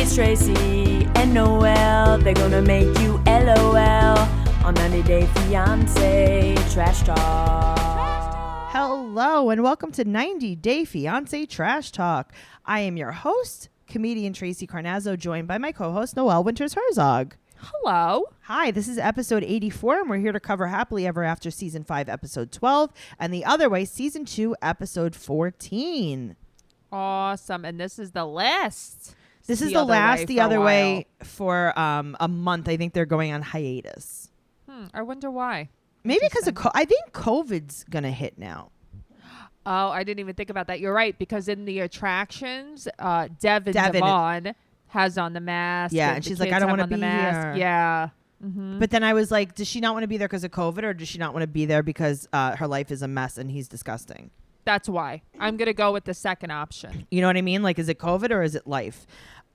It's Tracey and Noelle. They're gonna make you LOL on 90 Day Fiancé Trash Talk. Hello and welcome to 90 Day Fiancé Trash Talk. I am your host, comedian Tracey Carnazzo, joined by my co-host Noelle Herzog. Hello. Hi, this is episode 84, and we're here to cover Happily Ever After Season 5, Episode 12, and The Other Way, Season 2, Episode 14. Awesome. And this is the last. This is the last The Other Way for a month. I think they're going on hiatus. I wonder why. Maybe because I think COVID's going to hit now. Oh, I didn't even think about that. You're right, because in the attractions, Devon has on the mask. Yeah, and she's like, I don't want to be here. Yeah. Mm-hmm. But then I was like, does she not want to be there because of COVID, or does she not want to be there because her life is a mess and he's disgusting? That's why. I'm going to go with the second option. You know what I mean? Like, is it COVID or is it life?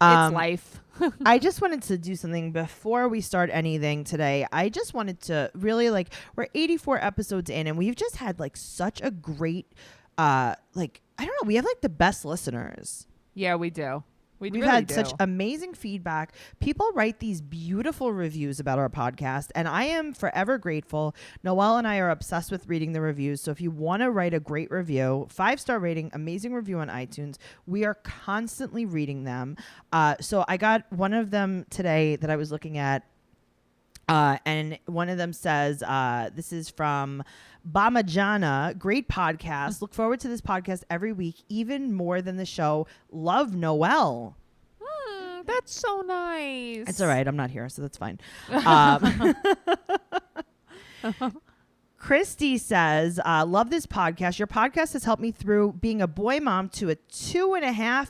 It's life. I just wanted to do something before we start anything today. I just wanted to really, like, we're 84 episodes in and we've just had like such a great, I don't know, we have like the best listeners. Yeah, we do. We've had such amazing feedback. People write these beautiful reviews about our podcast, and I am forever grateful. Noelle and I are obsessed with reading the reviews. So if you want to write a great review, 5-star rating, amazing review on iTunes, we are constantly reading them. So I got one of them today that I was looking at, and one of them says, this is from Bamajana, great podcast. Look forward to this podcast every week, even more than the show. Love, Noelle. That's so nice. It's all right. I'm not here, so that's fine. Christy says, love this podcast. Your podcast has helped me through being a boy mom to a 2.5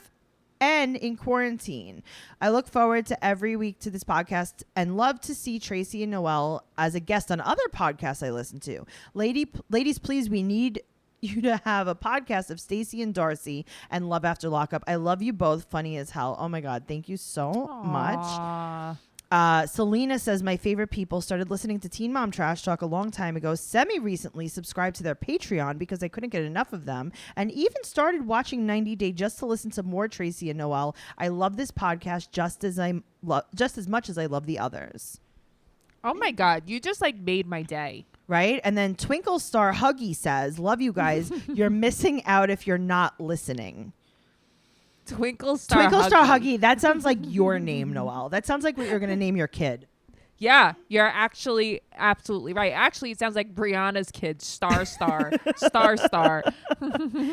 and in quarantine. I look forward to every week to this podcast and love to see Tracey and Noelle as a guest on other podcasts I listen to. Ladies, please, we need you to have a podcast of Stacey and Darcy and Love After Lockup. I love you both. Funny as hell. Oh my God. Thank you so much. Selena says, my favorite people started listening to Teen Mom Trash Talk a long time ago. Semi-recently subscribed to their Patreon because I couldn't get enough of them, and even started watching 90 Day just to listen to more Tracey and Noelle. I love this podcast just as much as I love the others. Oh my God, you just like made my day. Right? And then Twinkle Star Huggy says, love you guys. You're missing out if you're not listening. Twinkle Star Huggy. That sounds like your name, Noelle. That sounds like what you're going to name your kid. Yeah, you're actually absolutely right. Actually, it sounds like Brianna's kid, Star. Star.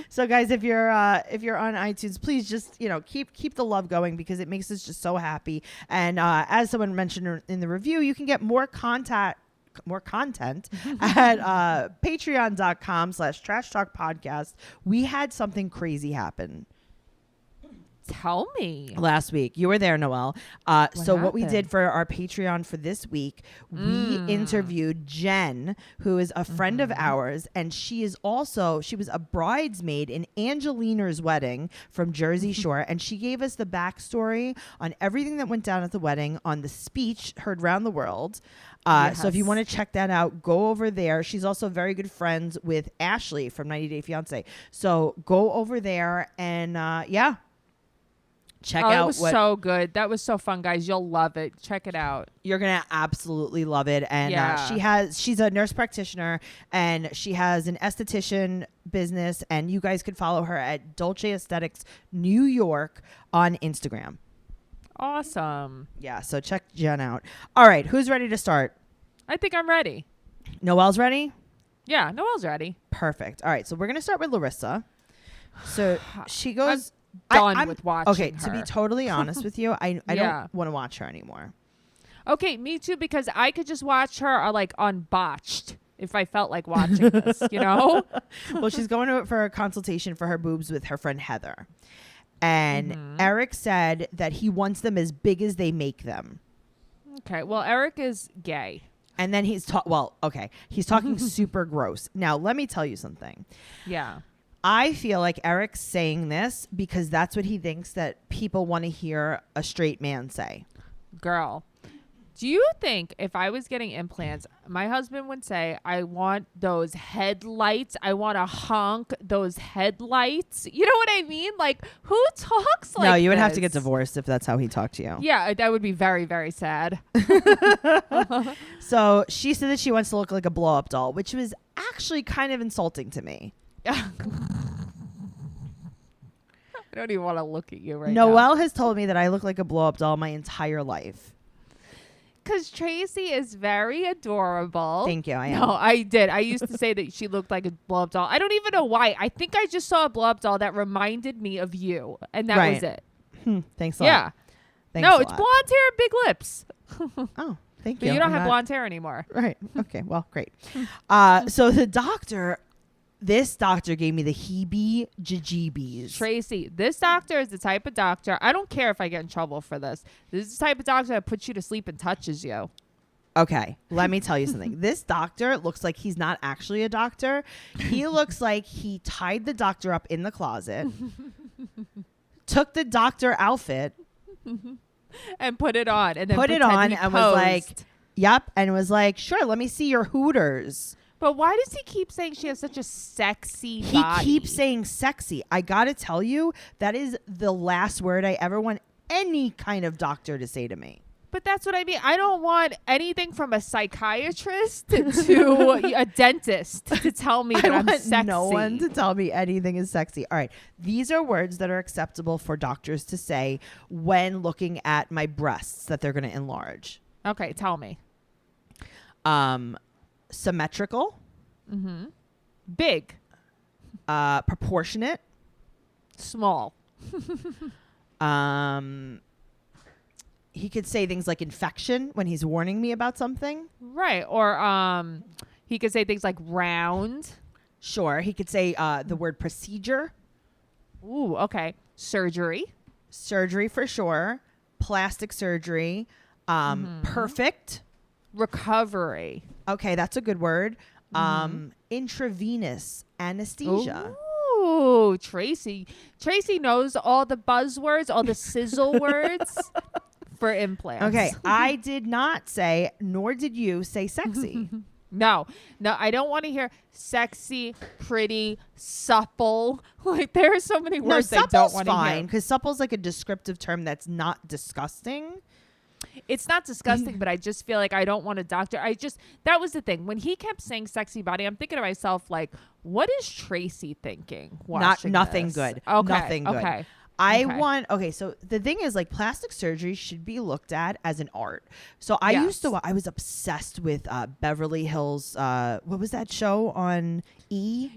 So, guys, if you're on iTunes, please just keep the love going because it makes us just so happy. And as someone mentioned in the review, you can get more content at patreon.com/trashtalkpodcast. We had something crazy happen. Tell me. Last week. You were there, Noelle. What we happened? did for our Patreon for this week, we interviewed Jenn, who is a friend of ours, and she was a bridesmaid in Angelina's wedding from Jersey Shore, and she gave us the backstory on everything that went down at the wedding, on the speech heard around the world. Yes. So if you want to check that out, go over there. She's also very good friends with Ashley from 90 Day Fiancé. So go over there and check out. It was so good. That was so fun, guys. You'll love it. Check it out. You're gonna absolutely love it. And she's a nurse practitioner, and she has an esthetician business, and you guys could follow her at Dolce Aesthetics New York on Instagram. Awesome. Yeah, so check Jen out. All right, who's ready to start? I think I'm ready. Noelle's ready? Yeah, Noelle's ready. Perfect. All right, so we're gonna start with Larissa. So she goes. I'm with watching okay, her. To be totally honest with you, I don't want to watch her anymore. Okay, me too, because I could just watch her on Botched if I felt like watching this, you know? Well, she's going for a consultation for her boobs with her friend Heather. And Eric said that he wants them as big as they make them. Okay, well, Eric is gay. And then he's talking super gross. Now, let me tell you something. Yeah. I feel like Eric's saying this because that's what he thinks that people want to hear a straight man say. Girl, Do you think if I was getting implants, my husband would say, I want those headlights. I want to honk those headlights. You know what I mean? Like, who talks like No, you would have to this? get divorced if that's how he talked to you. Yeah, that would be very, very sad. So she said that she wants to look like a blow-up doll, which was actually kind of insulting to me. I don't even want to look at you right now. Noelle has told me that I look like a blow-up doll my entire life. Because Tracey is very adorable. Thank you. I am. No, I did. I used to say that she looked like a blow-up doll. I don't even know why. I think I just saw a blow-up doll that reminded me of you, and that was it. Thanks a lot. Yeah. Thanks No, a it's lot. blonde hair and big lips. Oh, thank But you. you don't I'm have not- blonde hair anymore. Right. Okay. Well, great. So this doctor gave me the heebie-jeebies. Tracey, this doctor is the type of doctor. I don't care if I get in trouble for this. This is the type of doctor that puts you to sleep and touches you. Okay, let me tell you something. This doctor looks like he's not actually a doctor. He looks like he tied the doctor up in the closet, took the doctor outfit, And put it on. And then put it pretend on, he and was like, posed. yep, and was like, sure, let me see your Hooters. But why does he keep saying she has such a sexy He body? keeps saying sexy. I gotta tell you, that is the last word I ever want any kind of doctor to say to me. But that's what I mean. I don't want anything from a psychiatrist to a dentist to tell me that I I'm want sexy. no one to tell me anything is sexy. All right. These are words that are acceptable for doctors to say when looking at my breasts that they're going to enlarge. Okay, tell me. Symmetrical, Big, proportionate, small. he could say things like infection when he's warning me about something. Right. Or he could say things like round. Sure. He could say the word procedure. Ooh, okay. Surgery. Surgery for sure. Plastic surgery. Perfect. Recovery. Okay, that's a good word. Intravenous anesthesia. Ooh, Tracey. Tracey knows all the buzzwords, all the sizzle words for implants. Okay, I did not say, nor did you say sexy. No, I don't want to hear sexy, pretty, supple. Like, there are so many No, words I don't supple's want to fine hear. because supple's like a descriptive term that's not disgusting. It's not disgusting, but I just feel like I don't want a doctor. That was the thing. When he kept saying sexy body, I'm thinking to myself, like, what is Tracey thinking? Nothing this? good. Okay. Nothing good. Okay. So the thing is, like, plastic surgery should be looked at as an art. So I was obsessed with Beverly Hills. What was that show on E?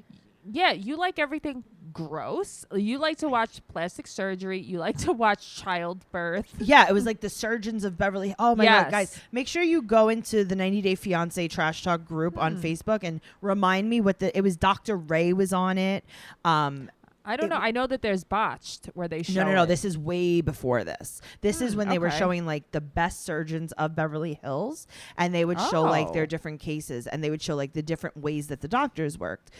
Yeah, you like everything gross. You like to watch plastic surgery. You like to watch childbirth. Yeah, it was like the surgeons of Beverly. Oh my Yes. God, guys, make sure you go into the 90 Day Fiance Trash Talk group on Facebook and remind me it was. Dr. Ray was on it. I don't know. I know that there's Botched where they show No. it. This is way before this. This is when they were okay. showing like the best surgeons of Beverly Hills, and they would show like their Oh. different cases, and they would show like the different ways that the doctors worked.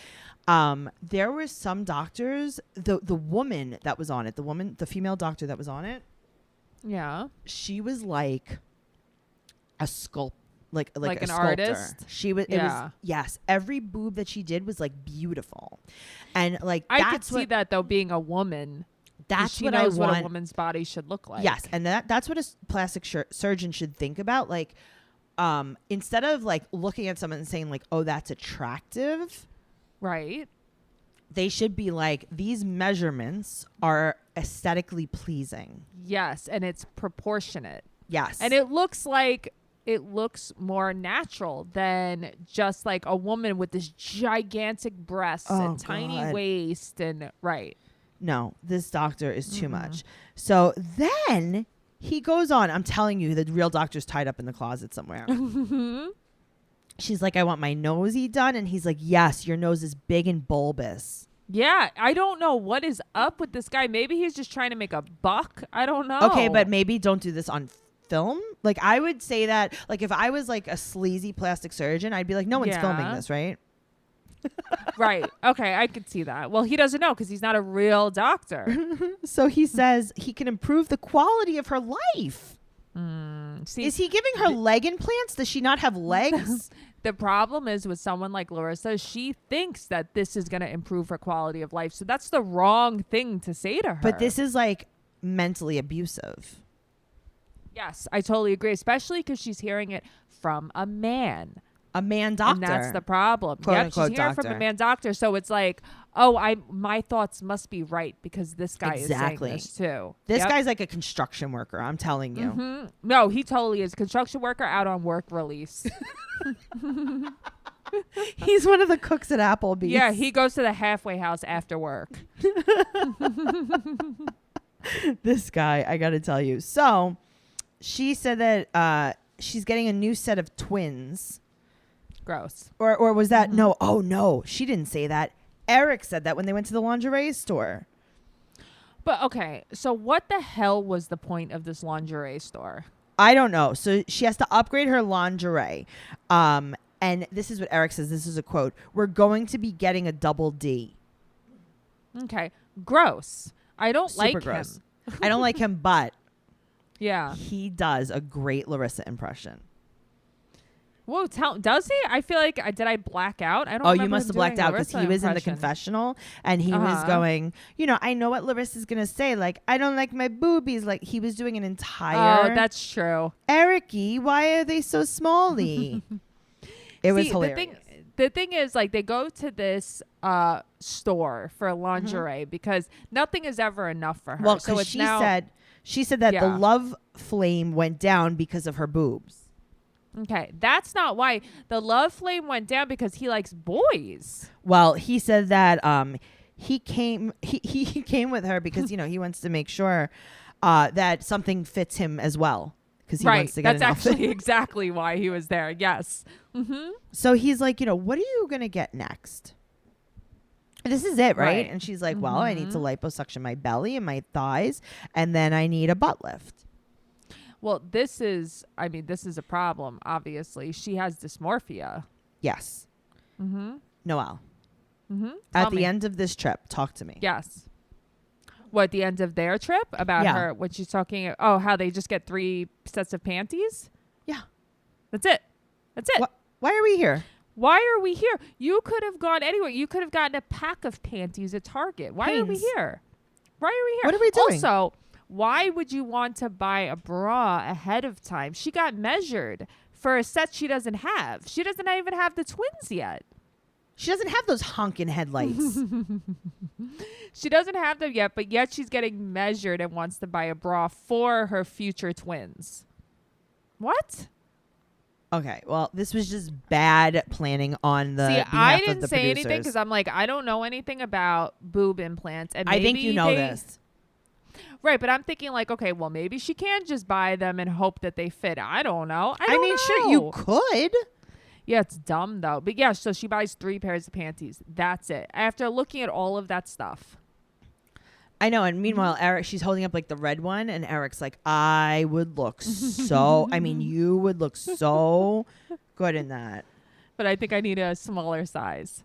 There were some doctors, the woman that was on it, the female doctor that was on it, Yeah. she was like a like Like a an sculptor. artist? She was. It Yeah. was yes. Every boob that she did was like beautiful, and like I could that's see what that though, being a woman. that's she what knows I what want. a woman's body should look like. Yes, and that's what a plastic surgeon should think about. Like, instead of like looking at someone and saying like, "Oh, that's attractive," Right. they should be like, "These measurements are aesthetically pleasing." Yes, and it's proportionate. Yes, And it looks more natural than just like a woman with this gigantic breasts Oh, and tiny God. waist and right. no, this doctor is too much. So then he goes on. I'm telling you, the real doctor's tied up in the closet somewhere. She's like, "I want my nosy done," and he's like, "Yes, your nose is big and bulbous." Yeah, I don't know what is up with this guy. Maybe he's just trying to make a buck. I don't know. Okay, but maybe don't do this on film. Like, I would say that, like, if I was like a sleazy plastic surgeon, I'd be like, no one's filming Yeah. this, right? Right. Okay, I could see that. Well, he doesn't know because he's not a real doctor. So he says he can improve the quality of her life. See, Is he giving her leg implants? Does she not have legs? the problem is with someone like Larissa, she thinks that this is going to improve her quality of life. So that's the wrong thing to say to her. But this is like mentally abusive. Yes, I totally agree, especially because she's hearing it from a man. A man doctor. And that's the problem. Quote, Yep, unquote, she's hearing from doctor. a man doctor. So it's like, oh, my thoughts must be right because this guy Exactly. is saying this too. This Yep. guy's like a construction worker, I'm telling you. Mhm. No, he totally is. Construction worker out on work release. He's one of the cooks at Applebee's. Yeah, he goes to the halfway house after work. This guy, I got to tell you. So she said that she's getting a new set of twins. Gross. Or was that? No. Oh, no. She didn't say that. Eric said that when they went to the lingerie store. But okay, so what the hell was the point of this lingerie store? I don't know. So she has to upgrade her lingerie. And this is what Eric says. This is a quote. We're going to be getting a double D. Okay. Gross. I don't Super like gross. him. I don't like him, but Yeah. he does a great Larissa impression. Whoa, does he? I feel like did I black out? I don't. Oh, remember you must him have blacked doing a out because Larissa he was in the impression. confessional and he was going, I know what Larissa's going to say. Like, I don't like my boobies. Like, he was doing an entire. Oh, that's true. Eric-y, why are they so smally? It was See, hilarious. The thing is, like, they go to this store for lingerie because nothing is ever enough for her. Well, so because it's she said that the Yeah. love flame went down because of her boobs. Okay, that's not why. The love flame went down because he likes boys. Well, he said that he came with her because he wants to make sure that something fits him as well because he wants to get That's an outfit. actually exactly why he was there. Yes. So he's like, what are you gonna get next? This is it, right? Right. And she's like, well, I need to liposuction my belly and my thighs, and then I need a butt lift. Well, this is a problem, obviously. She has dysmorphia. Yes. Noelle. Tell At the me. end of this trip, talk to me. Yes. What, the end of their trip? About Yeah. her, when she's talking, how they just get 3 sets of panties? Yeah. That's it. That's it. Why are we here? Why are we here? You could have gone anywhere. You could have gotten a pack of panties at Target. Why are we Hanes. here? Why are we here? What are we doing? Also, why would you want to buy a bra ahead of time? She got measured for a set she doesn't have. She doesn't even have the twins yet. She doesn't have those honking headlights. She doesn't have them yet, but yet she's getting measured and wants to buy a bra for her future twins. What? Okay, well, this was just bad planning on the See, behalf I of didn't the say anything producers. because I'm like, I don't know anything about boob implants. And I think maybe you know this. Right, but I'm thinking like, okay, well, maybe she can just buy them and hope that they fit. I don't know. I don't sure, know. you could. Yeah, it's dumb though. But yeah, so she buys 3 pairs of panties. That's it. After looking at all of that stuff. I know, and meanwhile, Eric, she's holding up like the red one, and Eric's like, I would look you would look so good in that. But I think I need a smaller size.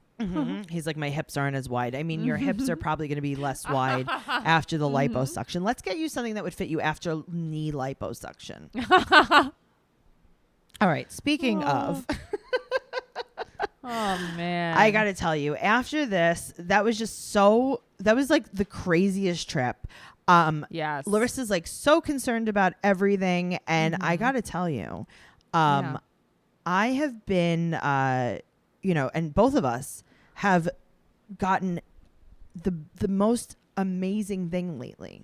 He's like, my hips aren't as wide. I mean, your hips are probably going to be less wide after the liposuction. Let's get you something that would fit you after knee liposuction. All right, speaking of... Oh, man. I got to tell you, after this, that was like the craziest trip. Yes. Larissa's like so concerned about everything. And I got to tell you, Yeah. I have been, and both of us have gotten the most amazing thing lately.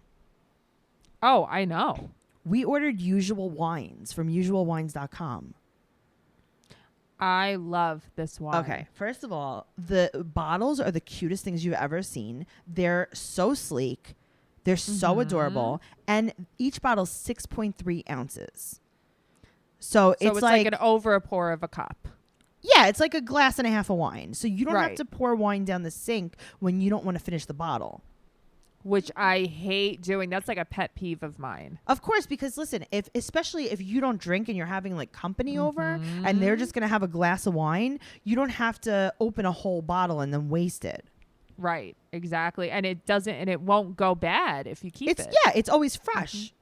Oh, I know. We ordered Usual Wines from usualwines.com. I love this wine. Okay, first of all, the bottles are the cutest things you've ever seen. They're so sleek. They're so adorable. And each bottle's 6.3 ounces. So it's like an over a pour of a cup. Yeah, it's like a glass and a half of wine. So you don't have Right. to pour wine down the sink when you don't want to finish the bottle. Which I hate doing. That's like a pet peeve of mine. Of course, because listen, especially if you don't drink and you're having like company over and they're just going to have a glass of wine, you don't have to open a whole bottle and then waste it. Right. Exactly. And it won't go bad if you keep it. Yeah, it's always fresh.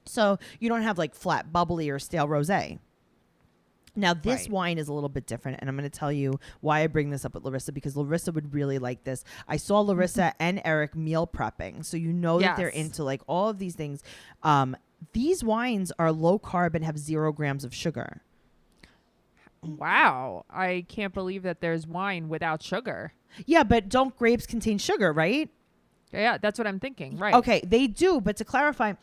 So you don't have like flat, bubbly or stale rosé. Now, this Right. wine is a little bit different, and I'm going to tell you why I bring this up with Larissa, because Larissa would really like this. I saw Larissa and Eric meal prepping, so you know that they're Yes. into like all of these things. These wines are low carb and have 0 grams of sugar. Wow. I can't believe that there's wine without sugar. Yeah, but don't grapes contain sugar, right? Yeah, that's what I'm thinking. Right. Okay, they do, but to clarify,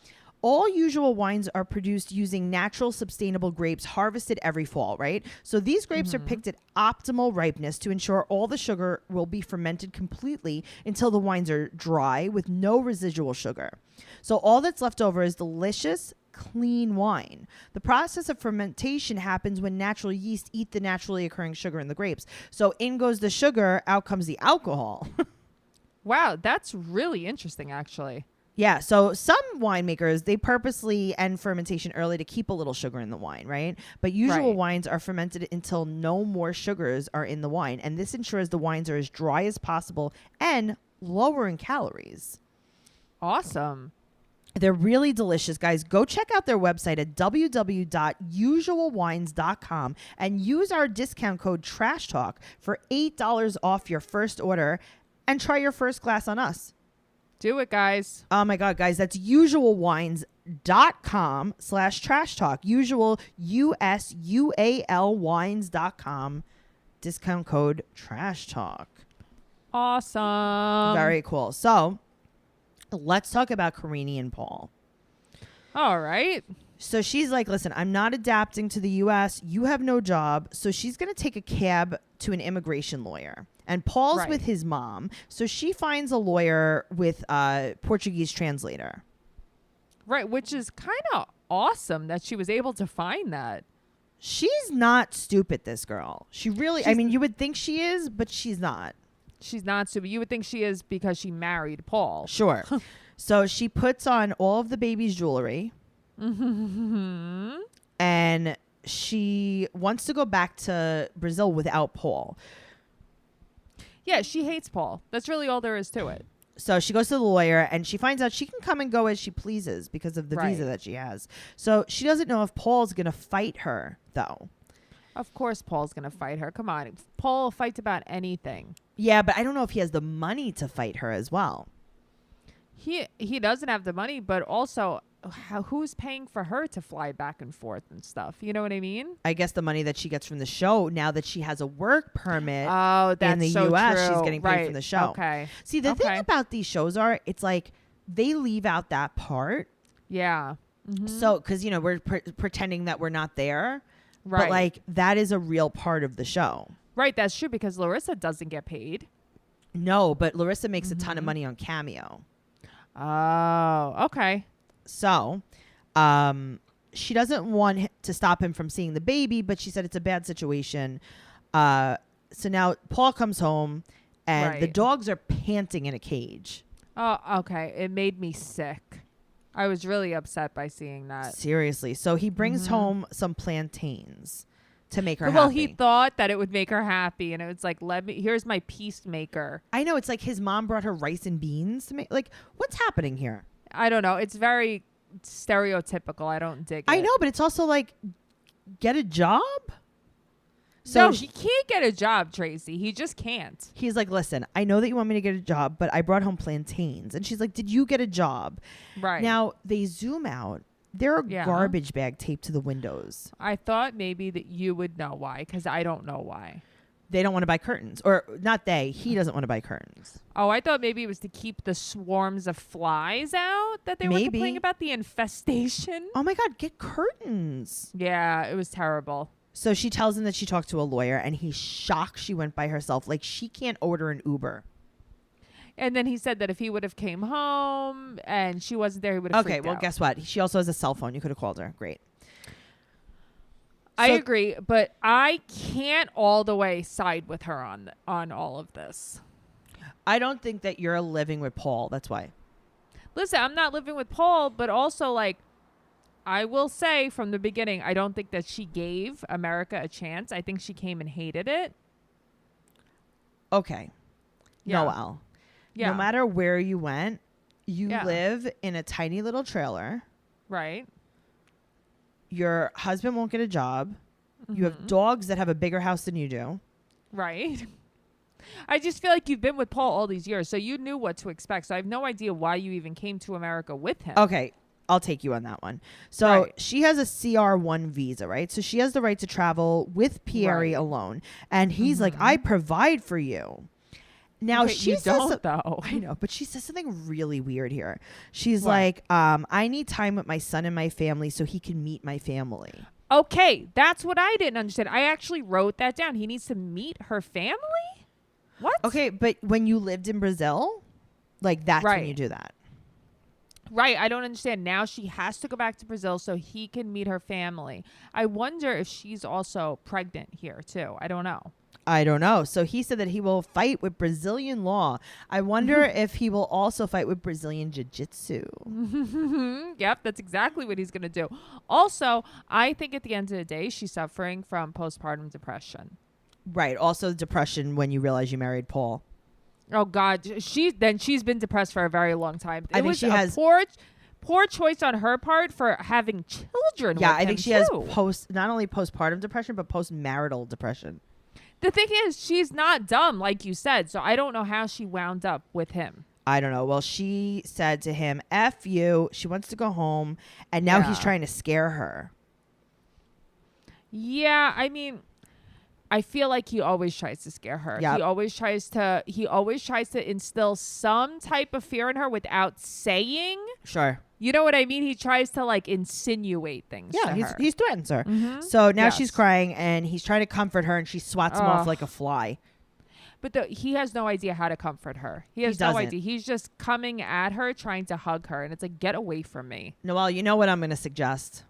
all usual wines are produced using natural, sustainable grapes harvested every fall, right? So these grapes are picked at optimal ripeness to ensure all the sugar will be fermented completely until the wines are dry with no residual sugar. So all that's left over is delicious, clean wine. The process of fermentation happens when natural yeast eat the naturally occurring sugar in the grapes. So in goes the sugar, out comes the alcohol. Wow, that's really interesting, actually. Yeah, so some winemakers, they purposely end fermentation early to keep a little sugar in the wine, right? But usual Right. wines are fermented until no more sugars are in the wine, and this ensures the wines are as dry as possible and lower in calories. Awesome. They're really delicious, guys. Go check out their website at www.usualwines.com and use our discount code TRASHTALK for $8 off your first order and try your first glass on us. Do it, guys. Oh my God, guys, that's usualwines.com/trash talk. Usual, USUAL wines.com. Discount code trash talk. Awesome. Very cool. So let's talk about Karini and Paul. All right. So she's like, listen, I'm not adapting to the U.S. You have no job. So she's going to take a cab to an immigration lawyer. And Paul's Right. with his mom. So she finds a lawyer with a Portuguese translator. Right, which is kind of awesome that she was able to find that. She's not stupid, this girl. She really, I mean, you would think she is, but she's not. She's not stupid. You would think she is because she married Paul. Sure. So she puts on all of the baby's jewelry. And she wants to go back to Brazil without Paul. Yeah, she hates Paul. That's really all there is to it. So she goes to the lawyer and she finds out she can come and go as she pleases because of the Right. visa that she has. So she doesn't know if Paul's going to fight her, though. Of course Paul's going to fight her. Come on. Paul fights about anything. Yeah, but I don't know if he has the money to fight her as well. He doesn't have the money, but also who's paying for her to fly back and forth and stuff? You know what I mean? I guess the money that she gets from the show, now that she has a work permit Oh, that's in the so U.S., true. she's getting paid Right. from the show. Okay. See, the thing Okay. about these shows are, it's like they leave out that part. Yeah. So, because, you know, we're pretending that we're not there. Right. But, like, that is a real part of the show. Right. That's true because Larissa doesn't get paid. No, but Larissa makes a ton of Mm-hmm. money on Cameo. Oh, okay. So, she doesn't want to stop him from seeing the baby, but she said it's a bad situation. So now Paul comes home and the Right. dogs are panting in a cage. Oh, okay. It made me sick. I was really upset by seeing that. Seriously. So he brings home some plantains to make her Well, happy. he thought that it would make her happy, and it was like, here's my peacemaker. I know, it's like his mom brought her rice and beans to make. Like, what's happening here? I don't know. It's very stereotypical. I don't dig it. I know, but it's also like, get a job. So So he can't get a job, Tracy. He just can't. he's like, listen, I know that you want me to get a job, but I brought home plantains. And she's like, did you get a job? Right. Now they zoom out. There are Yeah. garbage bag taped to the windows. I thought maybe that you would know why, because I don't know why. They don't want to buy curtains. Or not they. He doesn't want to buy curtains. Oh, I thought maybe it was to keep the swarms of flies out that they were Maybe. complaining about, the infestation. Oh my God, get curtains. Yeah, it was terrible. So she tells him that she talked to a lawyer and he's shocked she went by herself. Like she can't order an Uber. And then he said that if he would have came home and she wasn't there, he would have Okay, freaked well, out. guess what? She also has a cell phone. You could have called her. Great. I So- agree, but I can't all the way side with her on all of this. I don't think that you're living with Paul. That's why. Listen, I'm not living with Paul, but also, like, I will say from the beginning, I don't think that she gave America a chance. I think she came and hated it. Okay. Yeah. Noelle. Yeah. No matter where you went, you Yeah. live in a tiny little trailer Right. Your husband won't get a job. You have dogs that have a bigger house than you do. Right. I just feel like you've been with Paul all these years, so you knew what to expect. So I have no idea why you even came to America with him. Okay, I'll take you on that one. So Right. she has a CR1 visa, right? So she has the right to travel with Pierre Right. alone. And he's like, I provide for you. Now Okay, she you says don't, though. I know, but she says something really weird here. She's What? like, I need time with my son and my family so he can meet my family. Okay, that's what I didn't understand. I actually wrote that down. He needs to meet her family? What? Okay, but when you lived in Brazil, like that's when Right. you do that. Right, I don't understand. Now she has to go back to Brazil so he can meet her family. I wonder if she's also pregnant here, too. I don't know. I don't know. So he said that he will fight with Brazilian law. I wonder if he will also fight with Brazilian jiu-jitsu. Yep, that's exactly what he's going to do. Also, I think at the end of the day, she's suffering from postpartum depression. Right. Also depression when you realize you married Paul. Oh God, she's been depressed for a very long time. I It think was she a has- poor choice on her part for having children. Yeah, with I think him, she has too. not only postpartum depression, but postmarital depression. The thing is, she's not dumb, like you said. So I don't know how she wound up with him. I don't know. Well, she said to him, F you. She wants to go home. And now he's Yeah. trying to scare her. Yeah, I mean, I feel like he always tries to scare her. Yep. He always tries to instill some type of fear in her without saying. Sure. You know what I mean? He tries to like insinuate things. Yeah, to her. he threatens her. Mhm. So now Yes. she's crying and he's trying to comfort her and she swats him off like a fly. But he has no idea how to comfort her. He has no doesn't. idea. He's just coming at her, trying to hug her, and it's like, get away from me. Noelle, you know what I'm going to suggest?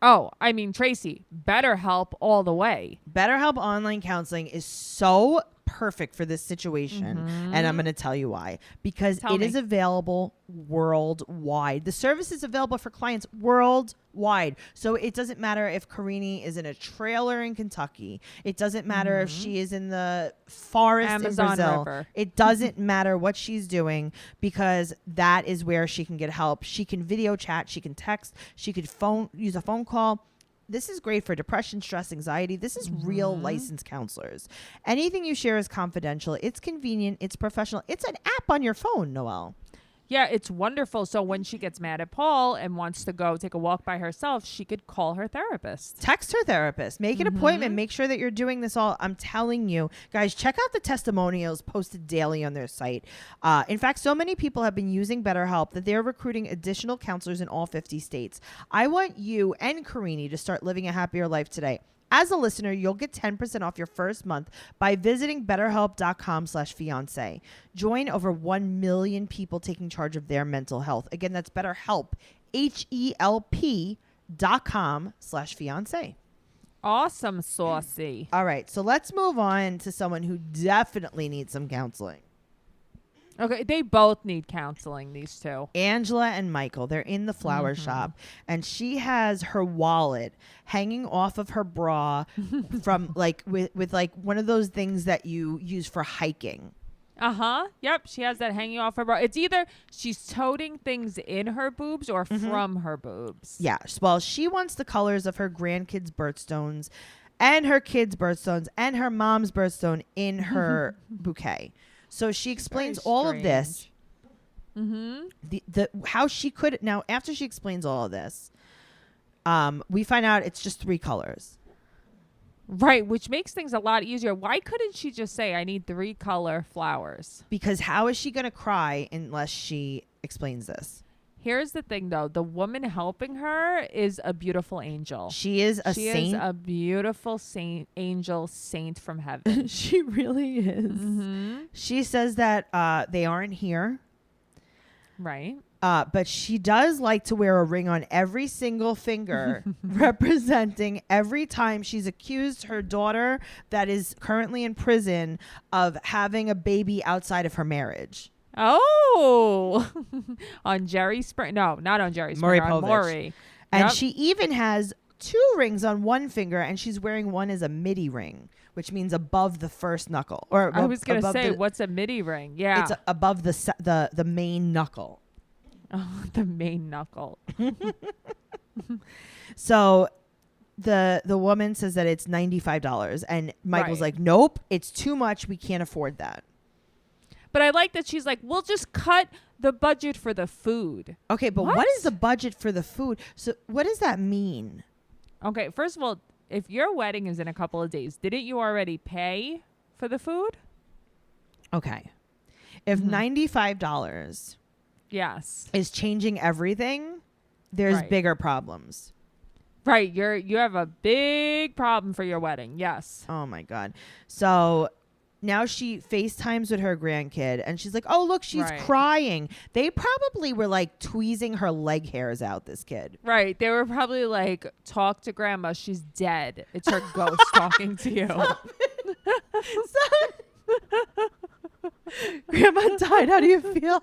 Oh, I mean, Tracey, BetterHelp all the way. BetterHelp Online Counseling is so perfect for this situation. And I'm going to tell you why. Because Tell it me. is available worldwide. The service is available for clients worldwide. So it doesn't matter if Karini is in a trailer in Kentucky. It doesn't matter if she is in the forest Amazon in Brazil. River. It doesn't matter what she's doing because that is where she can get help. She can video chat. She can text. She could use a phone call. This is great for depression, stress, anxiety. This is real licensed counselors. Anything you share is confidential. It's convenient. It's professional. It's an app on your phone, Noelle. Yeah, it's wonderful. So when she gets mad at Paul and wants to go take a walk by herself, she could call her therapist. Text her therapist. Make an appointment. Make sure that you're doing this all. I'm telling you, guys, check out the testimonials posted daily on their site. In fact, so many people have been using BetterHelp that they're recruiting additional counselors in all 50 states. I want you and Karini to start living a happier life today. As a listener, you'll get 10% off your first month by visiting betterhelp.com/fiance. Join over 1 million people taking charge of their mental health. Again, that's BetterHelp, HELP.com/fiance. Awesome, Saucy. All right, so let's move on to someone who definitely needs some counseling. Okay, they both need counseling, these two. Angela and Michael, they're in the flower shop, and she has her wallet hanging off of her bra from like with like one of those things that you use for hiking. Yep, she has that hanging off her bra. It's either she's toting things in her boobs or from her boobs. Yeah, well, she wants the colors of her grandkids' birthstones and her kids' birthstones and her mom's birthstone in her bouquet. So she explains all of this. The how she could now after she explains all of this, we find out it's just 3 colors. Right, which makes things a lot easier. Why couldn't she just say, I need 3 color flowers? Because how is she going to cry unless she explains this? Here's the thing, though. The woman helping her is a beautiful angel. She is a saint. She is a beautiful saint from heaven. She really is. She says that they aren't here. Right. But she does like to wear a ring on every single finger, representing every time she's accused her daughter that is currently in prison of having a baby outside of her marriage. Oh, on Jerry Springer. No, not on Jerry Springer. Maury On Povich. Maury. And Yep. she even has 2 rings on one finger, and she's wearing one as a midi ring, which means above the first knuckle. Or I was going to above say, the- what's a midi ring? Yeah. It's above the main knuckle. Oh, the main knuckle. So the woman says that it's $95 and Michael's Right. like, nope, it's too much. We can't afford that. But I like that she's like, we'll just cut the budget for the food. Okay, but what is the budget for the food? So what does that mean? Okay, first of all, if your wedding is in a couple of days, didn't you already pay for the food? Okay. If $95 Yes. is changing everything, there's Right. bigger problems. Right, you have a big problem for your wedding. Yes. Oh my God. So now she FaceTimes with her grandkid and she's like, oh, look, she's Right. crying. They probably were like tweezing her leg hairs out, this kid. Right. They were probably like, talk to grandma. She's dead. It's her ghost talking to you. Grandma died. How do you feel?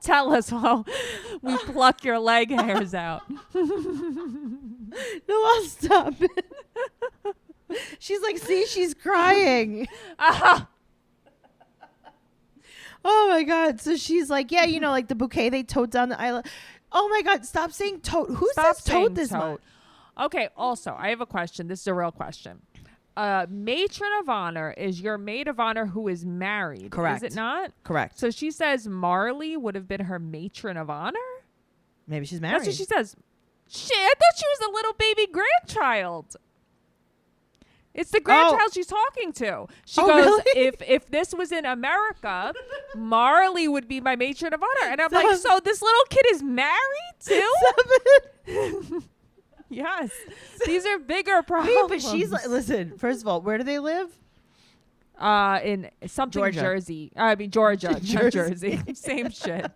Tell us while we pluck your leg hairs out. No, I'll stop it. She's like, see, she's crying. Aha! Oh my God. So she's like, yeah, you know, like the bouquet they towed down the aisle. Oh my God. Stop saying tote. Who Stop says saying tote this tote. much? Okay, also, I have a question. This is a real question. Matron of honor is your maid of honor who is married. Correct. Is it not? Correct. So she says Marley would have been her matron of honor? Maybe she's married. That's what she says. Shit, I thought she was a little baby grandchild. It's the grandchild she's talking to. She Oh, goes, really? if this was in America, Marley would be my matron of honor. And I'm like, so this little kid is married too? Yes. These are bigger problems. Wait, but she's like, listen, first of all, where do they live? In something Georgia. Jersey. I mean Georgia, not Jersey. Jersey. Same shit.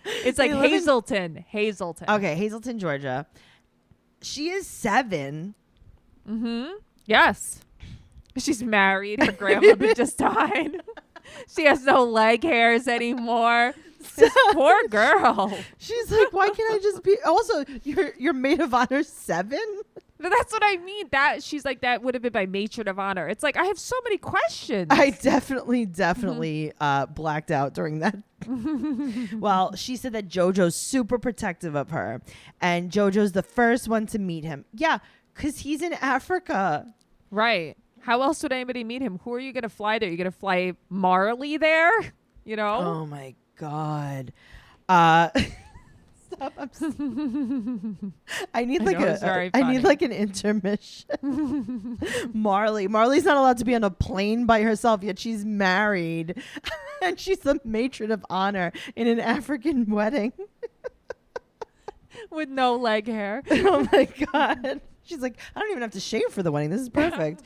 It's like They live in- Hazleton. Hazleton. Okay, Hazleton, Georgia. She is 7. Mm-hmm. Yes. She's married. Her grandmother just died. She has no leg hairs anymore. This poor girl. She's like, why can't I just be? Also, you're maid of honor 7. But that's what I mean. That she's like, that would have been my matron of honor. It's like I have so many questions. I definitely blacked out during that. Well, she said that JoJo's super protective of her, and JoJo's the first one to meet him. Yeah, because he's in Africa. Right. How else would anybody meet him? Who are you going to fly there? You're going to fly Marley there? You know? Oh my God. Stop. I need like know, it's very I funny. need like an intermission. Marley's not allowed to be on a plane by herself, yet she's married. And she's the matron of honor in an African wedding. With no leg hair. Oh my God. She's like, I don't even have to shave for the wedding. This is perfect.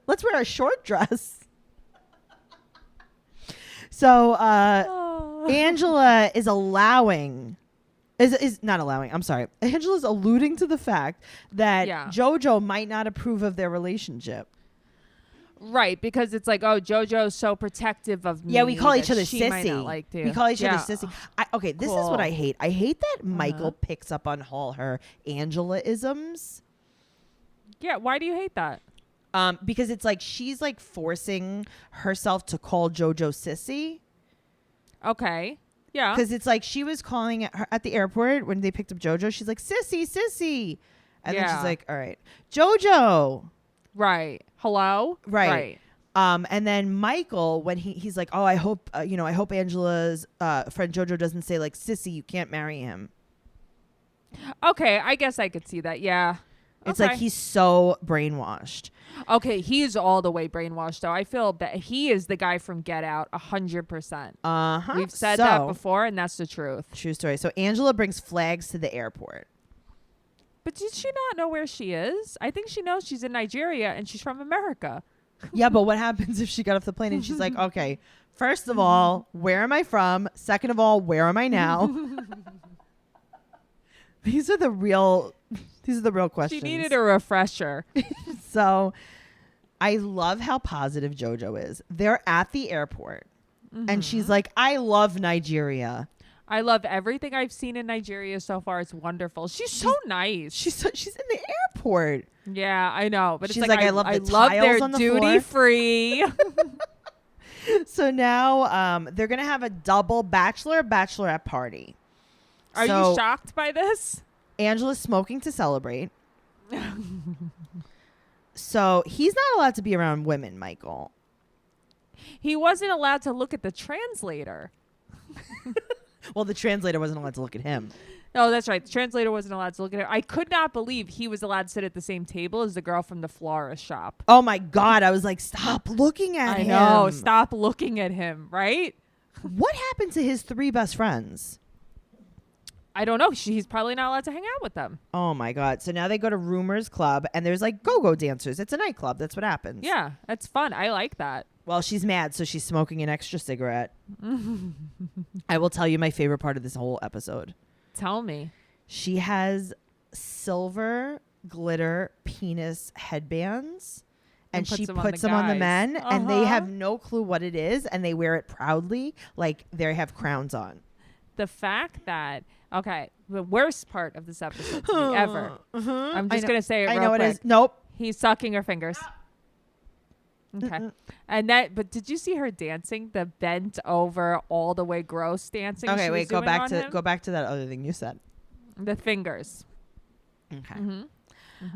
Let's wear a short dress. So Oh. Angela is not allowing. I'm sorry. Angela's alluding to the fact that Yeah. JoJo might not approve of their relationship. Right, because it's like, oh, JoJo's so protective of me. Yeah, we call each that other she might not sissy. like to. We call each other Yeah. sissy. Okay, this is Cool. what I hate. I hate that Michael picks up on all her Angela-isms. Yeah, why do you hate that? Because it's like she's like forcing herself to call JoJo sissy. Okay. Yeah. Because it's like she was calling her at the airport when they picked up JoJo. She's like, sissy. And then Yeah. she's like, all right, JoJo. Right. Hello? Right. And then Michael, when he's like, oh, I hope Angela's friend JoJo doesn't say like, sissy, you can't marry him. Okay, I guess I could see that. Yeah. It's Okay. like he's so brainwashed. Okay, he's all the way brainwashed though. I feel that he is the guy from Get Out 100%. Uh-huh. We've said that before, and that's the truth. True story. So Angela brings flags to the airport. But did she not know where she is? I think she knows she's in Nigeria and she's from America. Yeah, but what happens if she got off the plane and she's like, okay, first of all, where am I from? Second of all, where am I now? These are the real questions. She needed a refresher. So I love how positive JoJo is. They're at the airport and she's like, I love Nigeria. I love everything I've seen in Nigeria so far. It's wonderful. She's so nice. She's in the airport. Yeah, I know. But She's it's like, like, I love the love tiles their on the duty floor. free. So now they're going to have a double bachelorette party. Are So you shocked by this? Angela's smoking to celebrate. So he's not allowed to be around women, Michael. He wasn't allowed to look at the translator. Well, the translator wasn't allowed to look at him. No, that's right. The translator wasn't allowed to look at him. I could not believe he was allowed to sit at the same table as the girl from the florist shop. Oh, my God. I was like, stop looking at him. I know. Stop looking at him, right? What happened to his 3 best friends? I don't know. He's probably not allowed to hang out with them. Oh, my God. So now they go to Rumors Club, and there's like go-go dancers. It's a nightclub. That's what happens. Yeah, that's fun. I like that. Well, she's mad, so she's smoking an extra cigarette. I will tell you my favorite part of this whole episode. Tell me. She has silver glitter penis headbands, and she puts them on the men, and they have no clue what it is, and they wear it proudly like they have crowns on. The fact that, okay, the worst part of this episode to me ever. I'm just going to say it real quick. It is. Nope. He's sucking her fingers. Okay. And but did you see her dancing? The bent over, all the way gross dancing. Okay, wait, go back to that other thing you said. The fingers. Okay.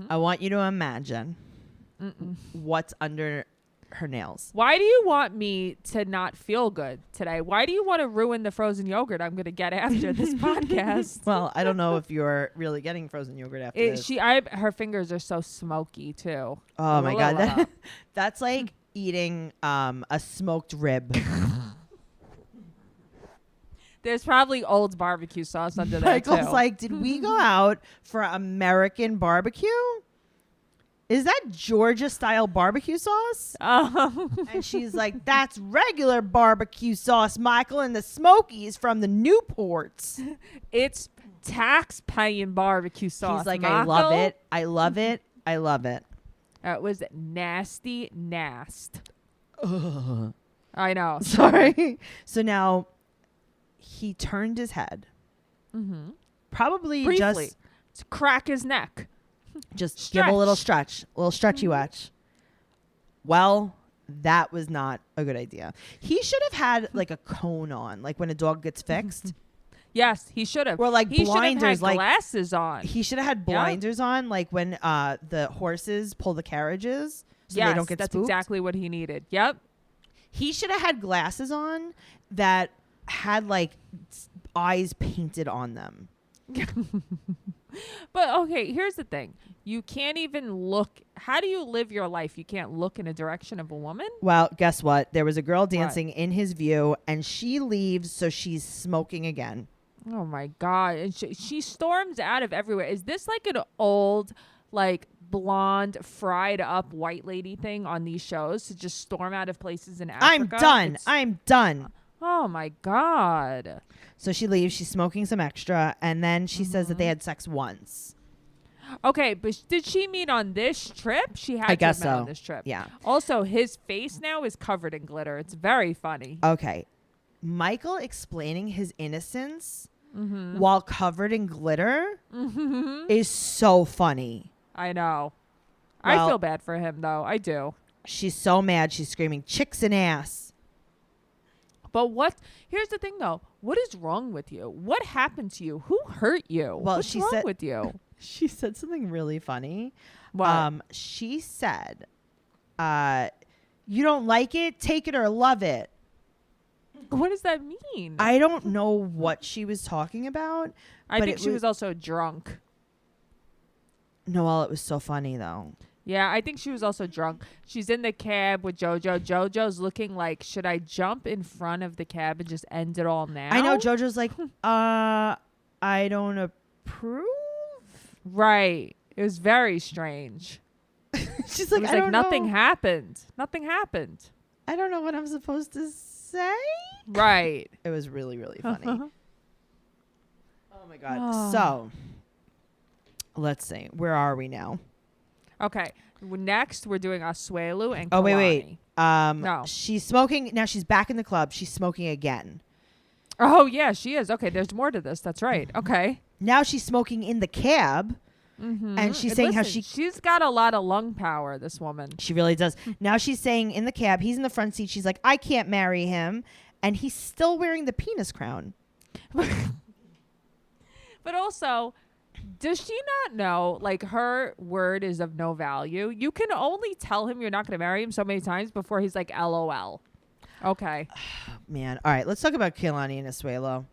I want you to imagine what's under her nails. Why do you want me to not feel good today? Why do you want to ruin the frozen yogurt I'm going to get after this podcast? Well, I don't know if you're really getting frozen yogurt after this. Her fingers are so smoky too. Oh my God. That's like eating a smoked rib. There's probably old barbecue sauce under there too. Michael's like, did we go out for American barbecue? Is that Georgia style barbecue sauce? And she's like, that's regular barbecue sauce, Michael, and the Smokies from the Newports. It's tax-paying barbecue sauce. He's like, Michael. I love it. I love it. I love it. It was nasty. Ugh. I know. Sorry. So now he turned his head. Probably briefly just to crack his neck. Just give a little stretch, a little stretchy watch. Well, that was not a good idea. He should have had like a cone on, like when a dog gets fixed. Yes, he should have. Or like he blinders, like like glasses on. He should have had blinders on, like when the horses pull the carriages, so they don't get that's spooked. exactly what he needed. Yep. He should have had glasses on that had like eyes painted on them. But okay, here's the thing. You can't even look. How do you live your life? You can't look in a direction of a woman? Well, guess what? There was a girl dancing in his view, and she leaves, so she's smoking again. Oh, my God. And she storms out of everywhere. Is this like an old, like, blonde, fried up white lady thing on these shows to just storm out of places in Africa? I'm done. Oh, my God. So she leaves. She's smoking some extra, and then she says that they had sex once. Okay, but did she meet on this trip? She had to have met on this trip. Yeah. Also, his face now is covered in glitter. It's very funny. Okay. Michael explaining his innocence while covered in glitter is so funny. I know. Well, I feel bad for him, though. I do. She's so mad. She's screaming, chicks and ass. But here's the thing, though. What is wrong with you? What happened to you? Who hurt you? Well, What's wrong with you? She said something really funny. What? She said, you don't like it? Take it or love it. What does that mean? I don't know what she was talking about. I think she was also drunk. Noelle, it was so funny, though. Yeah, I think she was also drunk. She's in the cab with JoJo. JoJo's looking like, should I jump in front of the cab and just end it all now? I know JoJo's like, I don't approve. Right. It was very strange. She's like, it was nothing happened. Nothing happened. I don't know what I'm supposed to say. Right. It was really, really funny. Oh my God. So let's see. Where are we now? Okay. Next, we're doing Asuelu and Kalani. Oh, wait. No. She's smoking. Now she's back in the club. She's smoking again. Oh, yeah, she is. Okay, there's more to this. That's right. Okay. Now she's smoking in the cab. And she's saying how she's got a lot of lung power, this woman. She really does. Now she's saying in the cab, he's in the front seat. She's like, I can't marry him. And he's still wearing the penis crown. But also, does she not know, like, her word is of no value? You can only tell him you're not going to marry him so many times before he's like, LOL. Okay. Man. All right. Let's talk about Kehlani and Asuelo.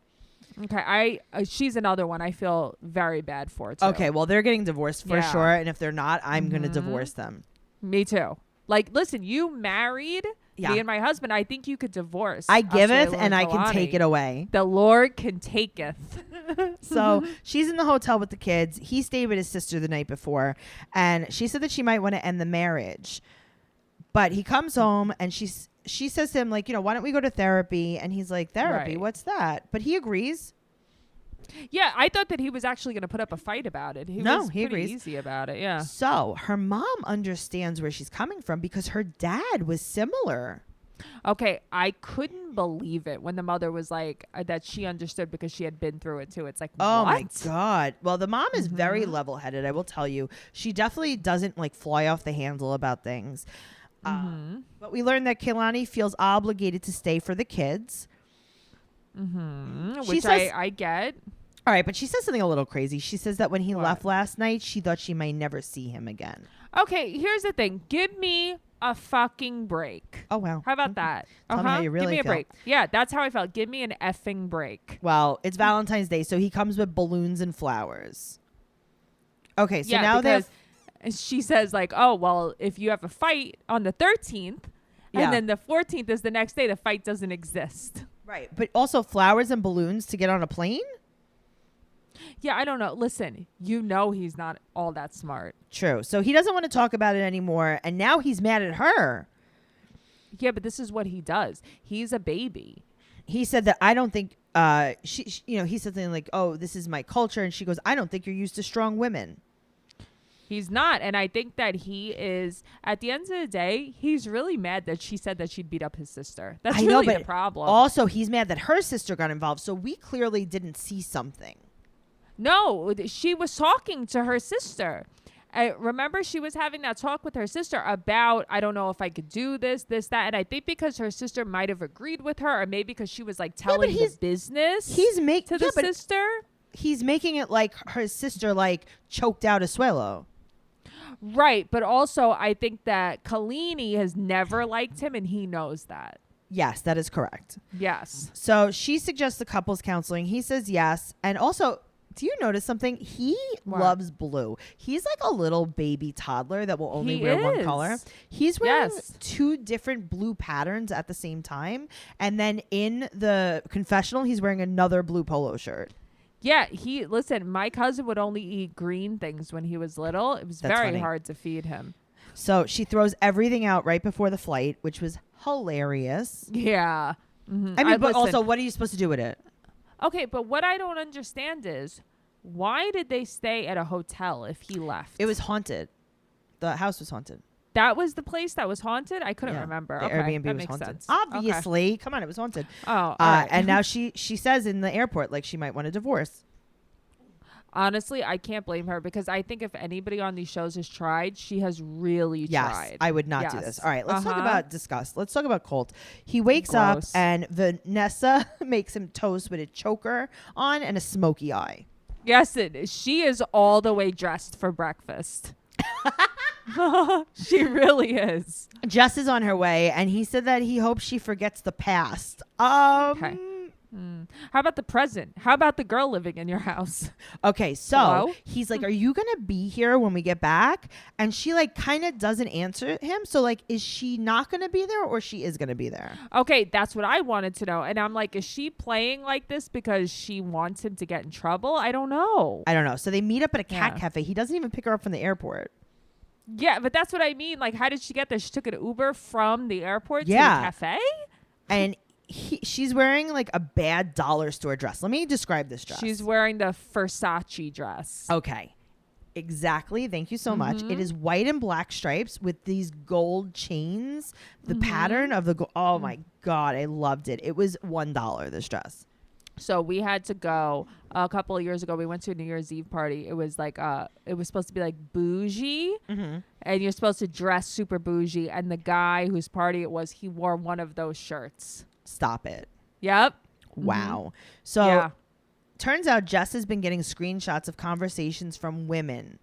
Okay. She's another one I feel very bad for, too. Okay. Well, they're getting divorced for sure. And if they're not, I'm going to divorce them. Me too. Like, listen, you married me and my husband. I think you could divorce. I giveth and I can take it away. The Lord can taketh. So she's in the hotel with the kids. He stayed with his sister the night before. And she said that she might want to end the marriage. But he comes home and she says to him, like, why don't we go to therapy? And he's like, therapy? Right. What's that? But he agrees. Yeah, I thought that he was actually going to put up a fight about it. He was he pretty agrees. easy about it, yeah. So her mom understands where she's coming from because her dad was similar. Okay, I couldn't believe it when the mother was like, that she understood because she had been through it too. It's like, oh what? my God. Well, the mom is very level-headed, I will tell you. She definitely doesn't like fly off the handle about things. But we learned that Kehlani feels obligated to stay for the kids. Which I get. All right, but she says something a little crazy. She says that when he left last night, she thought she might never see him again. Okay, here's the thing. Give me a fucking break. Oh, wow. How about that? Tell me how you really Give me a feel. break. Yeah, that's how I felt. Give me an effing break. Well, it's Valentine's Day, so he comes with balloons and flowers. Okay, so now because she says like, oh, well, if you have a fight on the 13th and then the 14th is the next day, the fight doesn't exist. Right. But also flowers and balloons to get on a plane? Yeah, I don't know. Listen, he's not all that smart. True. So he doesn't want to talk about it anymore. And now he's mad at her. Yeah, but this is what he does. He's a baby. He said that I don't think, he said something like, oh, this is my culture. And she goes, I don't think you're used to strong women. He's not. And I think that he is, at the end of the day, he's really mad that she said that she'd beat up his sister. That's really the problem. Also, he's mad that her sister got involved. So we clearly didn't see something. No, she was talking to her sister. I remember she was having that talk with her sister about, I don't know if I could do this, that. And I think because her sister might have agreed with her, or maybe because she was like telling the business to the sister. He's making it like her sister like choked out Asuelo. Right. But also I think that Kehlani has never liked him and he knows that. Yes, that is correct. Yes. So she suggests the couples counseling. He says yes. And also, do you notice something? He loves blue. He's like a little baby toddler that will only wear one color. He's wearing two different blue patterns at the same time. And then in the confessional, he's wearing another blue polo shirt. Yeah, listen, my cousin would only eat green things when he was little. It was very hard to feed him. So she throws everything out right before the flight, which was hilarious. Yeah. Mm-hmm. I mean, but also, what are you supposed to do with it? Okay, but what I don't understand is, why did they stay at a hotel if he left? It was haunted. The house was haunted. That was the place that was haunted? I couldn't remember. The Airbnb was haunted. Sense. Obviously. Okay. Come on, it was haunted. Oh, all right. And now she says in the airport, like, she might want a divorce. Honestly, I can't blame her because I think if anybody on these shows has tried, she has really tried. Yes, I would not do this. All right, let's talk about disgust. Let's talk about Colt. He wakes up and Vanessa makes him toast with a choker on and a smoky eye. Yes, it is. She is all the way dressed for breakfast. She really is. Jess is on her way, and he said that he hopes she forgets the past. Okay. How about the present? How about the girl living in your house? Okay, so he's like, are you going to be here when we get back? And she like kind of doesn't answer him. So like, is she not going to be there or she is going to be there? Okay, that's what I wanted to know. And I'm like, is she playing like this because she wants him to get in trouble? I don't know. So they meet up at a cat cafe. He doesn't even pick her up from the airport. Yeah, but that's what I mean. Like, how did she get there? She took an Uber from the airport to the cafe? And she's wearing like a bad dollar store dress. Let me describe this dress. She's wearing the Versace dress. Okay. Exactly. Thank you so much. It is white and black stripes with these gold chains. The pattern of the oh my God, I loved it. It was $1, this dress. So we had to go a couple of years ago. We went to a New Year's Eve party. It was like it was supposed to be like bougie, and you're supposed to dress super bougie. And the guy whose party it was, he wore one of those shirts. Stop it. Yep. Wow. So Yeah. turns out Jess has been getting screenshots of conversations from women.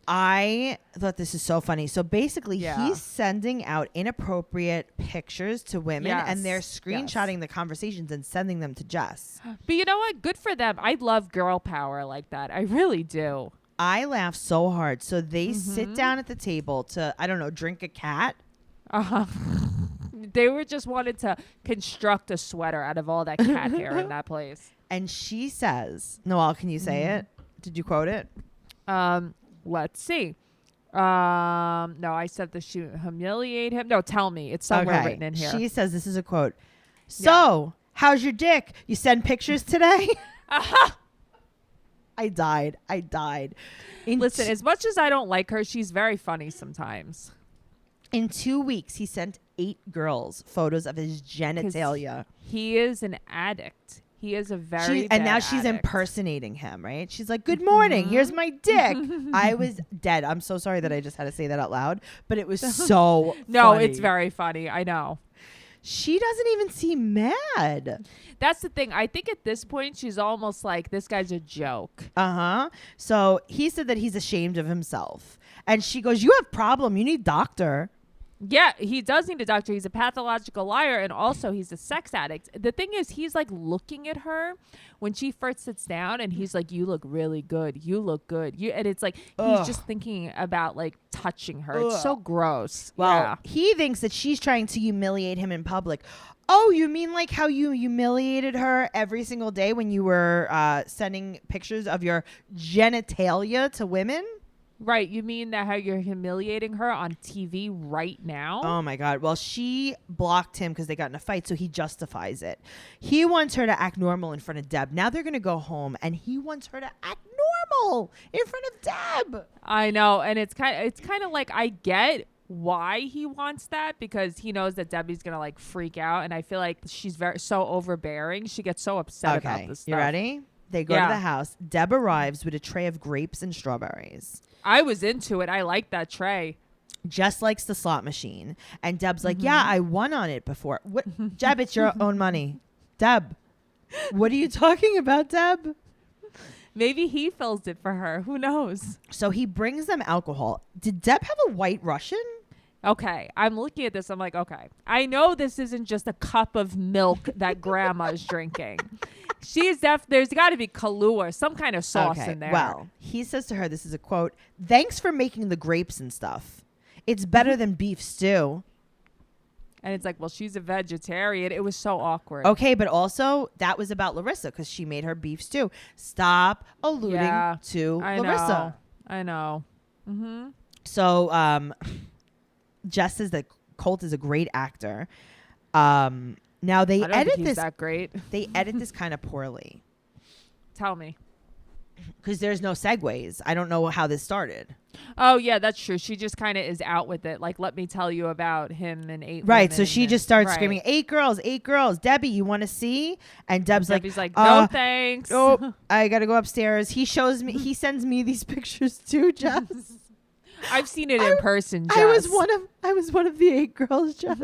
I thought this is so funny. So basically, Yeah. he's sending out inappropriate pictures to women, and they're Yes. screenshotting the conversations and sending them to Jess. But you know what? Good for them. I love girl power like that. I really do. I laugh so hard. So they sit down at the table to, I don't know, drink a cat. They were just wanted to construct a sweater out of all that cat hair in that place. And she says, Noelle, can you say it? Did you quote it? Let's see. No, I said that she humiliate him. No, tell me. It's somewhere written in here. She says, this is a quote. So, how's your dick? You send pictures today? I died. Listen, as much as I don't like her, she's very funny sometimes. In 2 weeks, he sent 8 girls photos of his genitalia. He is an addict. He is a very And now she's addict. impersonating him, right? She's like, good morning. Here's my dick. I was dead. I'm so sorry that I just had to say that out loud, but it was so No, funny. it's very funny. I know. She doesn't even seem mad. That's the thing. I think at this point, she's almost like, this guy's a joke. So he said that he's ashamed of himself. And she goes, you have problem. You need doctor. Yeah, he does need a doctor. He's a pathological liar, and also he's a sex addict. The thing is, he's like looking at her when she first sits down, and he's like, you look really good. You look good. And it's like, he's just thinking about like touching her. It's so gross. Well, he thinks that she's trying to humiliate him in public. Oh, you mean like how you humiliated her every single day when you were sending pictures of your genitalia to women? Right. You mean that how you're humiliating her on TV right now? Oh, my God. Well, she blocked him because they got in a fight, so he justifies it. He wants her to act normal in front of Deb. Now they're going to go home, and he wants her to act normal in front of Deb. I know. And it's kind of like, I get why he wants that, because he knows that Debbie's going to like freak out. And I feel like she's so overbearing. She gets so upset about this stuff. You ready? They go to the house. Deb arrives with a tray of grapes and strawberries. I was into it. I like that tray. Jess likes the slot machine. And Deb's like, yeah, I won on it before. What? Deb, it's your own money. Deb, what are you talking about, Deb? Maybe he fills it for her. Who knows? So he brings them alcohol. Did Deb have a white Russian? Okay. I'm looking at this. I'm like, okay. I know this isn't just a cup of milk that grandma's drinking. There's got to be Kahlua, some kind of sauce in there. Well, he says to her, this is a quote, thanks for making the grapes and stuff. It's better than beef stew. And it's like, well, she's a vegetarian. It was so awkward. Okay, but also that was about Larissa because she made her beef stew. Stop alluding to Larissa. I know. Mm-hmm. So Jess says that Colt is a great actor. Now they I don't edit think he's this. that great. They edit this kind of poorly Tell me. because there's no segues. I don't know how this started. Oh, yeah, that's true. She just kind of is out with it. Like, let me tell you about him and 8 Right. women So she and- just starts right. screaming, 8 girls, 8 girls. Debbie, you want to see? And Deb's Debbie's like, no, thanks. Oh, I got to go upstairs. He sends me these pictures too, Jess. I've seen it in person, Jess. I was one of the 8 girls, Jess.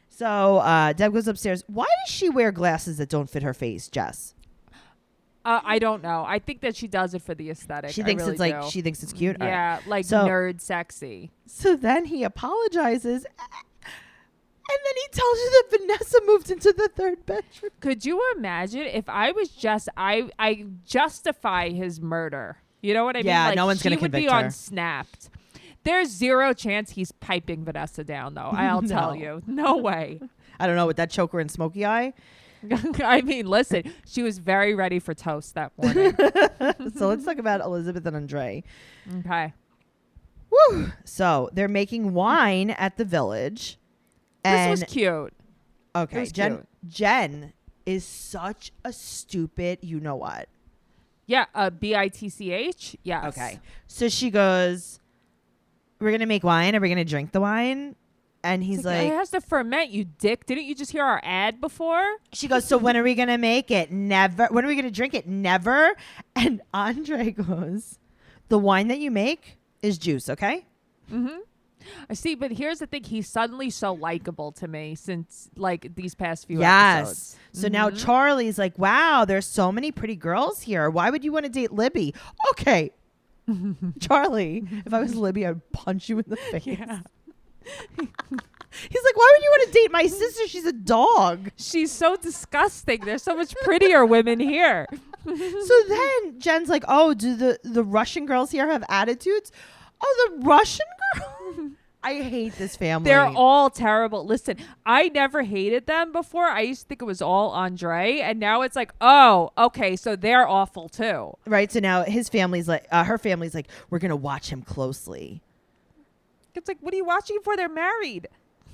So Deb goes upstairs. Why does she wear glasses that don't fit her face, Jess? I don't know. I think that she does it for the aesthetic. She thinks I really it's like do. she thinks it's cute. All right. Yeah, like So- nerd sexy. So then he apologizes, and then he tells her that Vanessa moved into the 3rd bedroom. Could you imagine if I was just I justify his murder? You know what I mean? Yeah, Like, no one's gonna she would convict be her. on Snapped. There's 0 chance he's piping Vanessa down, though. I'll tell you, no way. I don't know, with that choker and smoky eye. I mean, listen, she was very ready for toast that morning. So let's talk about Elizabeth and Andre. Okay. Woo! So they're making wine at the village. And This was cute. okay, was Jen, cute. Jen is such a stupid, you know what? Yeah, BITCH. Yes. Okay. So she goes, we're going to make wine. Are we going to drink the wine? And he's It like, has to ferment, you dick. Didn't you just hear our ad before? she goes, so when are we going to make it? Never. When are we going to drink it? Never. And Andre goes, the wine that you make is juice, okay? Mm-hmm. I see, but here's the thing. He's suddenly so likable to me since, like, these past few episodes. So now Charlie's like, wow, there's so many pretty girls here. Why would you want to date Libby? Okay. Charlie, if I was Libby, I'd punch you in the face. Yeah. He's like, why would you want to date my sister? She's a dog. She's so disgusting. There's so much prettier women here. So then Jen's like, oh, do the Russian girls here have attitudes? Oh, the Russian girl? I hate this family. They're all terrible. Listen, I never hated them before. I used to think it was all Andre, and now it's like, oh, okay, so they're awful too. Right. So now his family's like, her family's like, we're gonna watch him closely. It's like, what are you watching for? They're married.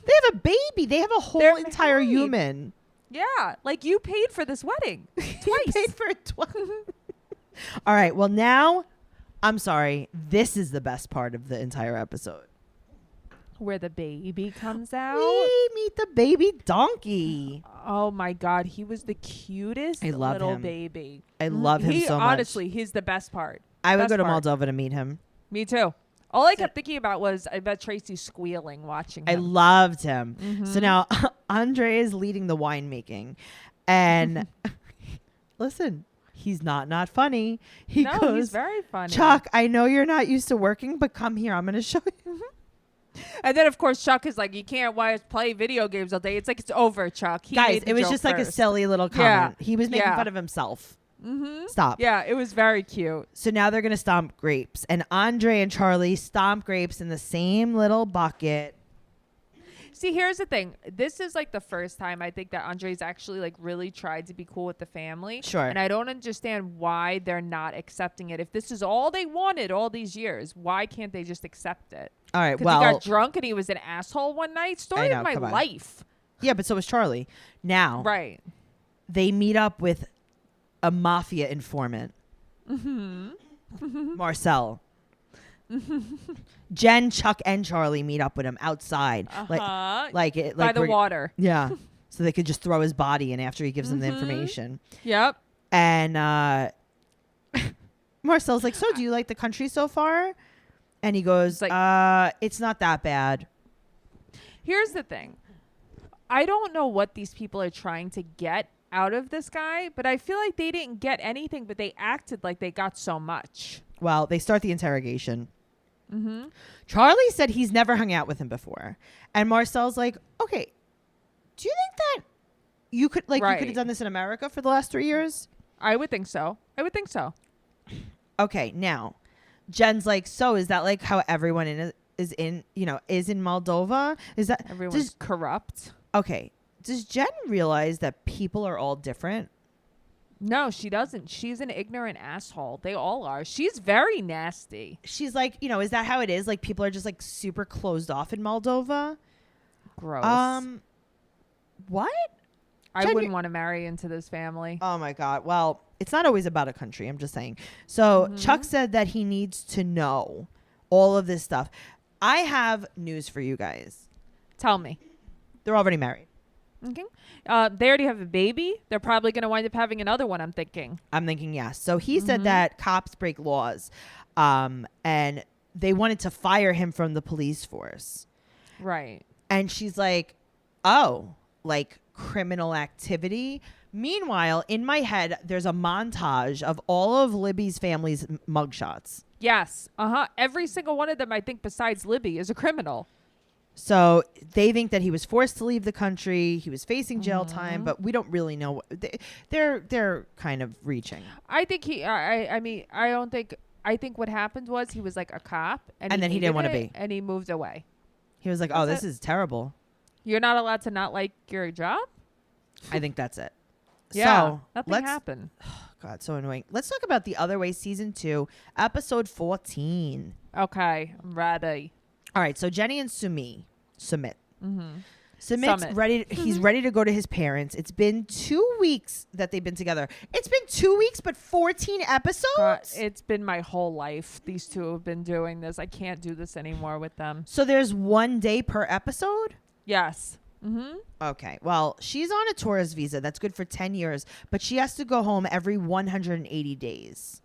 They have a baby. They have a whole They're entire married. human. Yeah, like you paid for this wedding twice. You paid for it twice. All right. Well, now, I'm sorry. This is the best part of the entire episode. Where the baby comes out. We meet the baby donkey. Oh my God, he was the cutest I love little him. baby. I love him so much. Honestly, he's the best part. I would Best go to part. Moldova to meet him. Me too. All I kept thinking about was I bet Tracey squealing watching I him. loved him. So now Andre is leading the winemaking. And listen, he's not funny. He No, goes, he's very funny. Chuck, I know you're not used to working, but come here. I'm going to show you. And then, of course, Chuck is like, you can't play video games all day. It's like, it's over, Chuck. He Guys, made the it was joke just like a first. silly little Yeah. comment. He was making Yeah. fun of himself. Mm-hmm. Stop. Yeah, it was very cute. So now they're going to stomp grapes. And Andre and Charlie stomp grapes in the same little bucket. See, here's the thing. This is like the first time I think that Andre's actually like really tried to be cool with the family. Sure. And I don't understand why they're not accepting it. If this is all they wanted all these years, why can't they just accept it? All right, Because well. he got drunk and he was an asshole one night. Story know, of my come on. life. Yeah, but so was Charlie. Now, Right. they meet up with a mafia informant. Marcel. Jenn, Chuck, and Charlie meet up with him outside. Like By the we're- water. Yeah. So they could just throw his body in after he gives them the information. Yep. And Marcel's like, so do you like the country so far? And he goes, It's like- it's not that bad. Here's the thing. I don't know what these people are trying to get out of this guy, but I feel like they didn't get anything, but they acted like they got so much. Well, they start the interrogation. Charlie said he's never hung out with him before. And Marcel's like, okay, do you think that you could you could have done this in America for the last 3 years? I would think so. Okay, now Jen's like, so is that like how everyone is in Moldova? Is that Everyone's corrupt. okay? Does Jenn realize that people are all different? No, she doesn't. She's an ignorant asshole. They all are. She's very nasty. She's like, is that how it is? Like people are just like super closed off in Moldova? Gross. What? I Jen, wouldn't want to marry into this family. Oh my God. Well, it's not always about a country. I'm just saying. So Chuck said that he needs to know all of this stuff. I have news for you guys. Tell me. They're already married. Okay. They already have a baby. They're probably going to wind up having another one, I'm thinking. I'm thinking yes. So he said that cops break laws, and they wanted to fire him from the police force. Right. And she's like, oh, like criminal activity. Meanwhile, in my head, there's a montage of all of Libby's family's mugshots. Yes. Every single one of them, I think, besides Libby, is a criminal. So they think that he was forced to leave the country. He was facing jail time, but we don't really know. They're kind of reaching. I think I think what happened was he was like a cop, and then he didn't want to be, and he moved away. He was like, "Oh, this is terrible." You're not allowed to not like your job. I think that's it. Yeah, so nothing happened. God, so annoying. Let's talk about The Other Way, season 2, episode 14. Okay, I'm ready. All right, so Jenny and Sumit. Mm-hmm. Sumit's ready. He's ready to go to his parents. It's been 2 weeks that they've been together. It's been 2 weeks, but 14 episodes? God, it's been my whole life. These two have been doing this. I can't do this anymore with them. So there's 1 day per episode? Yes. Mm-hmm. Okay. Well, she's on a tourist visa. That's good for 10 years, but she has to go home every 180 days.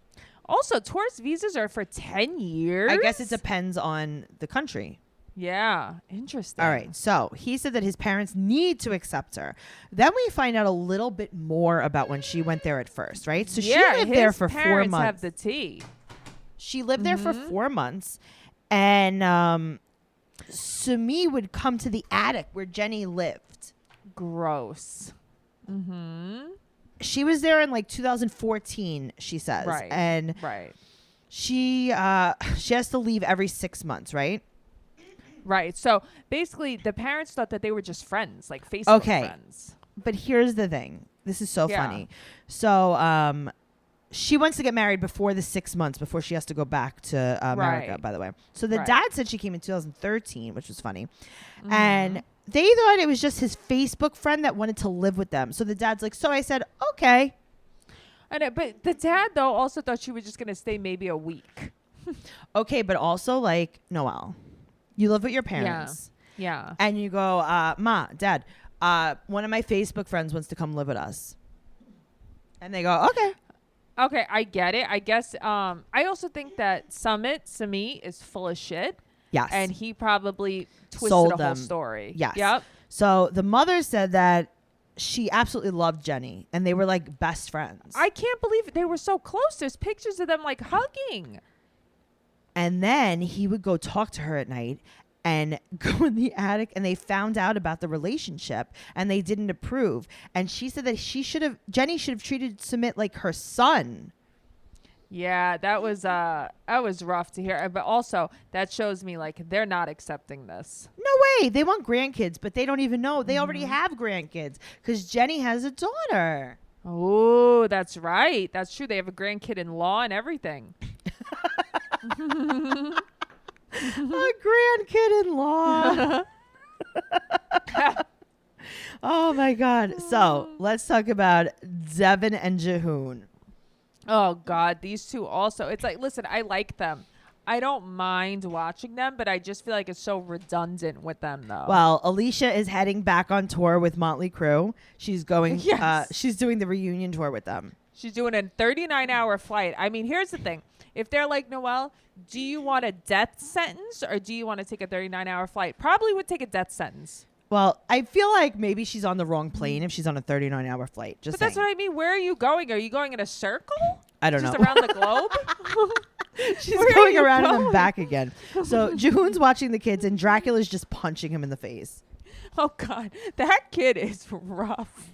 Also, tourist visas are for 10 years? I guess it depends on the country. Yeah. Interesting. All right. So he said that his parents need to accept her. Then we find out a little bit more about when she went there at first, right? So she lived there for 4 months. Have the tea. She lived there for 4 months, and Sumi would come to the attic where Jenny lived. Gross. Mm-hmm. She was there in like 2014, she says. Right. And she has to leave every 6 months, right? Right. So basically, the parents thought that they were just friends, like Facebook friends. But here's the thing. This is so funny. So she wants to get married before the 6 months, before she has to go back to America, by the way. So the dad said she came in 2013, which was funny. Mm-hmm. And they thought it was just his Facebook friend that wanted to live with them. So the dad's like, so I said, okay. But the dad, though, also thought she was just going to stay maybe a week. Okay, but also, like, Noelle, you live with your parents. Yeah. And you go, Ma, Dad, one of my Facebook friends wants to come live with us. And they go, okay. Okay, I get it. I guess I also think that Sumi is full of shit. Yes. And he probably twisted Sold a whole them. story. Yes. Yep. So the mother said that she absolutely loved Jenny and they were like best friends. I can't believe they were so close. There's pictures of them like hugging. And then he would go talk to her at night and go in the attic, and they found out about the relationship and they didn't approve. And she said that Jenny should have treated Sumit like her son. Yeah, that was rough to hear. But also that shows me like they're not accepting this. No way. They want grandkids, but they don't even know. They already have grandkids because Jenny has a daughter. Oh, that's right. That's true. They have a grandkid-in-law and everything. A grandkid-in-law. Oh my God. So let's talk about Devin and Jihoon. Oh God, these two also. It's like, listen, I like them. I don't mind watching them, but I just feel like it's so redundant with them, though. Well, Alicia is heading back on tour with Motley Crue. She's going. Yes. She's doing the reunion tour with them. She's doing a 39-hour flight. I mean, here's the thing. If they're like, Noelle, do you want a death sentence or do you want to take a 39-hour flight? Probably would take a death sentence. Well, I feel like maybe she's on the wrong plane if she's on a 39-hour flight. But that's what I mean. Where are you going? Are you going in a circle? I don't know. Just around the globe? She's going around and then back again. So Jihoon's watching the kids and Dracula's just punching him in the face. Oh, God. That kid is rough.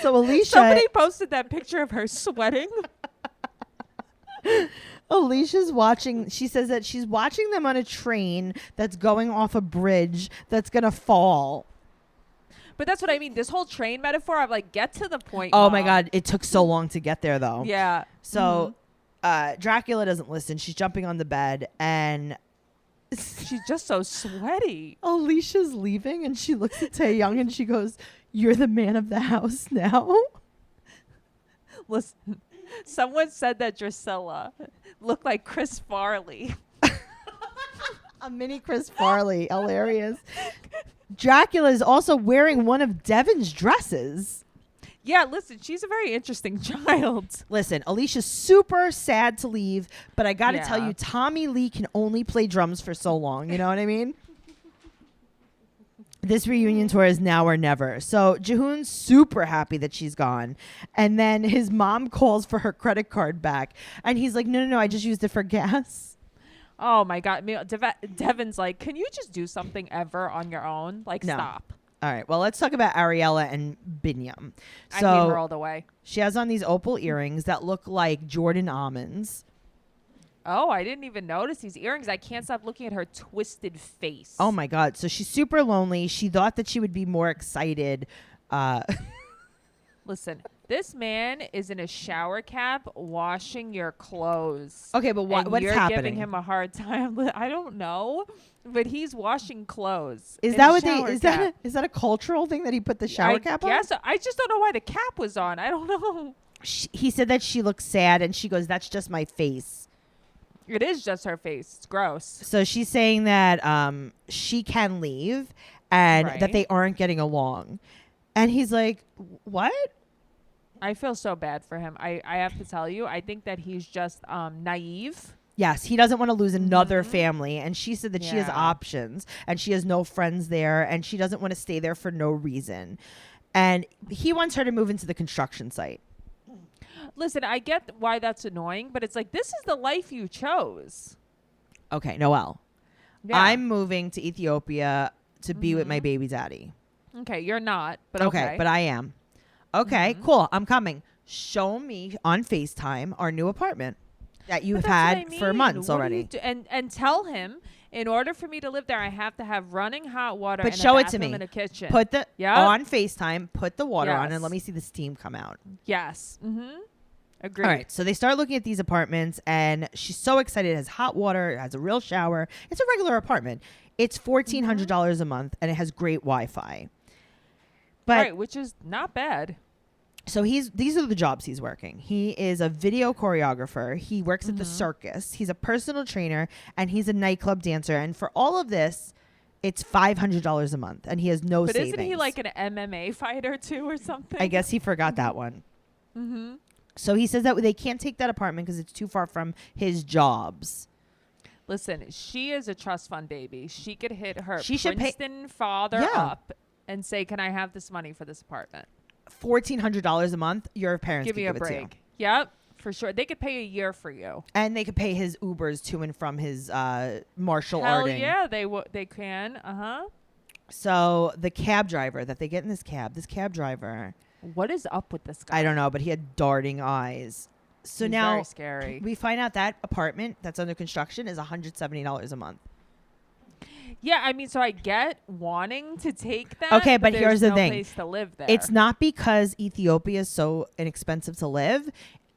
So Alicia... Somebody posted that picture of her sweating. Alicia's watching. She says that she's watching them on a train that's going off a bridge that's going to fall. But that's what I mean. This whole train metaphor, I'm like, get to the point. Oh, Mom. my God. It took so long to get there, though. Yeah. So Dracula doesn't listen. She's jumping on the bed and... She's just so sweaty. Alicia's leaving and she looks at Taeyang and she goes, "You're the man of the house now." Listen, someone said that Drusilla looked like Chris Farley. A mini Chris Farley. Hilarious. Dracula is also wearing one of Devin's dresses. Yeah, listen, she's a very interesting child. Listen, Alicia's super sad to leave, but I got to tell you, Tommy Lee can only play drums for so long. You know what I mean? This reunion tour is now or never. So Jihoon's super happy that she's gone. And then his mom calls for her credit card back. And he's like, no, I just used it for gas. Oh, my God. Devin's like, can you just do something ever on your own? Like, No. Stop. All right. Well, let's talk about Ariella and Binyam. So I hate her all the way. She has on these opal earrings that look like Jordan almonds. Oh, I didn't even notice these earrings. I can't stop looking at her twisted face. Oh, my God. So she's super lonely. She thought that she would be more excited. Listen, this man is in a shower cap washing your clothes. Okay, but what's you're happening? Giving him a hard time. I don't know, but he's washing clothes. Is that what is that a cultural thing that he put the shower cap on? Yes. I just don't know why the cap was on. I don't know. He said that she looks sad, and she goes, "That's just my face." It is just her face. It's gross. So she's saying that she can leave, and Right. that they aren't getting along. And he's like, what? I feel so bad for him. I have to tell you, I think that he's just naive. Yes, he doesn't want to lose another family. And she said that she has Yeah. options and she has no friends there and she doesn't want to stay there for no reason. And he wants her to move into the construction site. Listen, I get why that's annoying, but it's like, this is the life you chose. Okay, Noelle. Yeah. I'm moving to Ethiopia to be with my baby daddy. Okay, you're not, but Okay, okay. but I am. Okay, cool. I'm coming. Show me on FaceTime our new apartment that you've But that's had what I for mean. months What do you already. do? And tell him, in order for me to live there, I have to have running hot water But and show a it to bathroom me. and a kitchen. Put the Yep. on FaceTime, put the water on, and Yes. let me see the steam come out. Yes. Mm-hmm. Agreed. All right, so they start looking at these apartments, and she's so excited. It has hot water, it has a real shower. It's a regular apartment. It's $1,400 a month, and it has great Wi-Fi. But Right, which is not bad. so these are the jobs he's working. He is a video choreographer. He works at the circus. He's a personal trainer, and he's a nightclub dancer. And for all of this, it's $500 a month, and he has no But savings. isn't he like an MMA fighter too or something? I guess he forgot that one. Mm-hmm. So he says that they can't take that apartment because it's too far from his jobs. Listen, she is a trust fund baby. She could hit her She should pay- Princeton father Yeah. up and say, "Can I have this money for this apartment? $1,400 a month. Your parents Give could me a give it to you. break." Yep, for sure. They could pay a year for you. And they could pay his Ubers to and from his martial Hell arting. yeah, they can. So the cab driver that they get in this cab driver, What is up with this guy? I don't know, but he had darting eyes. So He's now very scary. we find out that apartment that's under construction is $170 a month. Yeah, I mean, so I get wanting to take that. Okay, but there's here's the no thing. place to live there. It's not because Ethiopia is so inexpensive to live.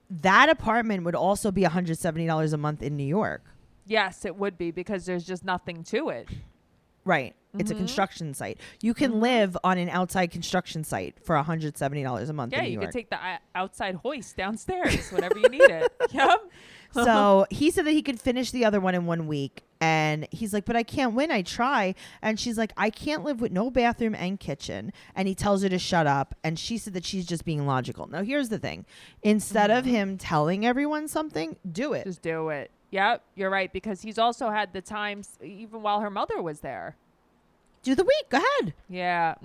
That apartment would also be $170 a month in New York. Yes, it would be because there's just nothing to it. Right. It's a construction site. You can live on an outside construction site for $170 a month Yeah, in New you York. could take the outside hoist downstairs whenever you need it. Yep. So he said that he could finish the other one in 1 week. And he's like, but I can't win. I try. And she's like, I can't live with no bathroom and kitchen. And he tells her to shut up. And she said that she's just being logical. Now, here's the thing. Instead of him telling everyone something, do it. Just do it. Yep, you're right. Because he's also had the times even while her mother was there. Do the week. Go ahead. Yeah.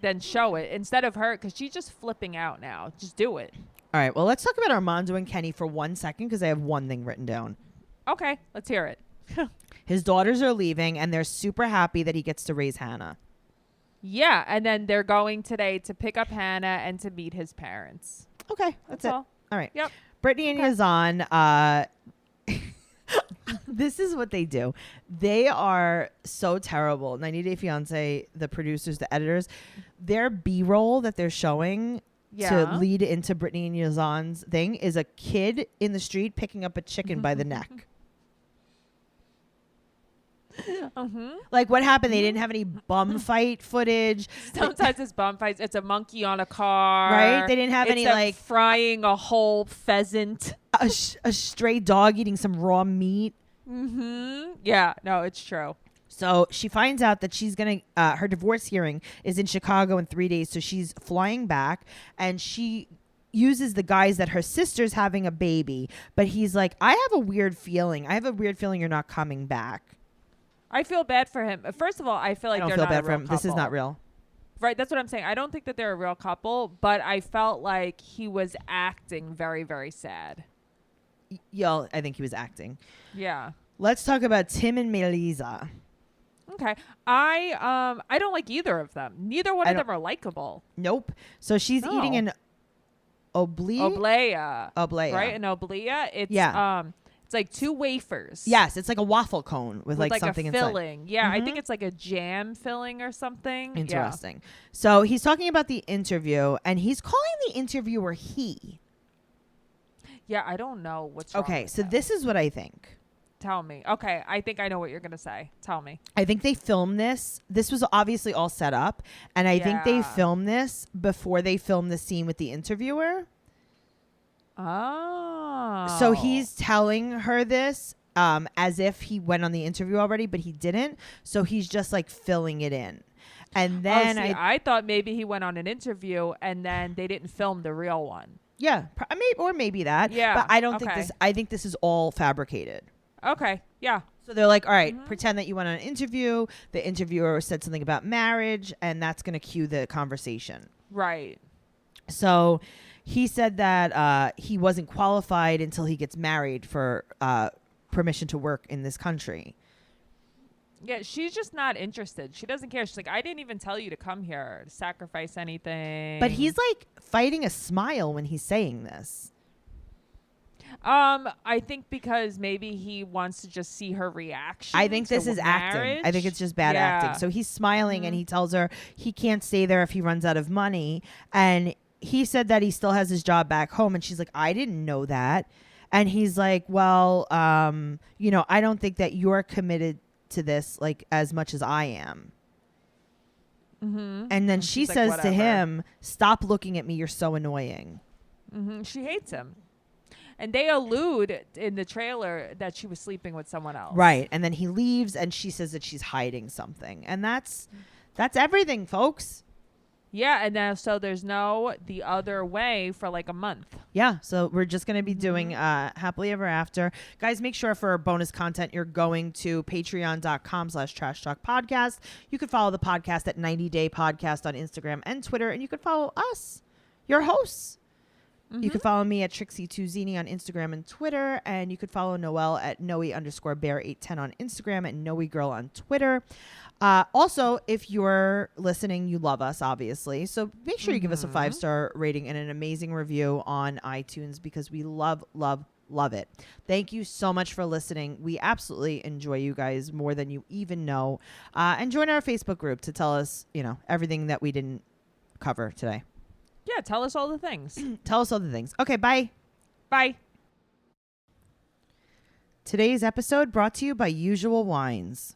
Then show it instead of her because she's just flipping out now. Just do it. All right. Well, let's talk about Armando and Kenny for 1 second because I have one thing written down. Okay, let's hear it. His daughters are leaving and they're super happy that he gets to raise Hannah. Yeah, and then they're going today to pick up Hannah and to meet his parents. Okay. That's it. all. All right. Yep. Brittany and Yazan, this is what they do. They are so terrible. 90 Day Fiancé, the producers, the editors, their B-roll that they're showing to lead into Brittany and Yazan's thing is a kid in the street picking up a chicken by the neck. Like what happened? They didn't have any bum fight footage. Sometimes it's bum fights. It's a monkey on a car. Right? They didn't have It's any, them like- frying a whole pheasant. A stray dog eating some raw meat. Yeah, no, it's true. So she finds out that she's going to, her divorce hearing is in Chicago in 3 days. So she's flying back and she uses the guise that her sister's having a baby. But he's like, I have a weird feeling. You're not coming back. I feel bad for him. First of all, I feel like I don't they're feel not bad a for real him. This is couple. not real. Right, that's what I'm saying. I don't think that they're a real couple, but I felt like he was acting very, very sad. Yo, I think he was acting. Yeah. Let's talk about Tim and Melisa. Okay. I don't like either of them. Neither one I of don't- them are likable. Nope. So she's No. eating an oblea. Oblea. Right? An oblea. It's it's like 2 wafers. Yes, it's like a waffle cone with like something a inside. filling. Yeah, I think it's like a jam filling or something. Interesting. So he's talking about the interview and he's calling the interviewer he. Yeah, I don't know what's wrong Okay, with so that. this is what I think. Tell me. Okay, I think I know what you're going to say. Tell me. I think they filmed this. This was obviously all set up. And I think they Yeah. filmed this before they filmed the scene with the interviewer. Oh. So he's telling her this as if he went on the interview already, but he didn't. So he's just like filling it in. And then I thought maybe he went on an interview and then they didn't film the real one. Yeah, maybe that. Yeah, but I don't think okay. this. I think this is all fabricated. Okay, yeah. So they're like, all right, pretend that you went on an interview. The interviewer said something about marriage, and that's going to cue the conversation. Right. So he said that he wasn't qualified until he gets married for permission to work in this country. Yeah, she's just not interested. She doesn't care. She's like, I didn't even tell you to come here to sacrifice anything. But he's like fighting a smile when he's saying this. I think because maybe he wants to just see her reaction. I think this is acting. I think it's just bad acting. So he's smiling and he tells her he can't stay there if he runs out of money. And he said that he still has his job back home. And she's like, I didn't know that. And he's like, well, I don't think that you're committed to this like as much as I am. And then she says to him, stop looking at me. You're so annoying. She hates him. And they allude in the trailer that she was sleeping with someone else. Right. And then he leaves and she says that she's hiding something. And that's everything, folks. Yeah. And then so there's no the other way for like a month. Yeah. So we're just going to be doing Happily Ever After. Guys, make sure for bonus content, you're going to patreon.com/trashtalkpodcast. You could follow the podcast at 90 Day Podcast on Instagram and Twitter. And you could follow us, your hosts. You can follow me at Trixie2Zini on Instagram and Twitter. And you could follow Noelle at Noe_bear810 on Instagram and NoeGirl on Twitter. Also, if you're listening, you love us, obviously. So make sure you give us a 5-star rating and an amazing review on iTunes because we love, love, love it. Thank you so much for listening. We absolutely enjoy you guys more than you even know. And join our Facebook group to tell us, everything that we didn't cover today. Yeah, tell us all the things. Tell us all the things. Okay, bye. Bye. Today's episode brought to you by Usual Wines.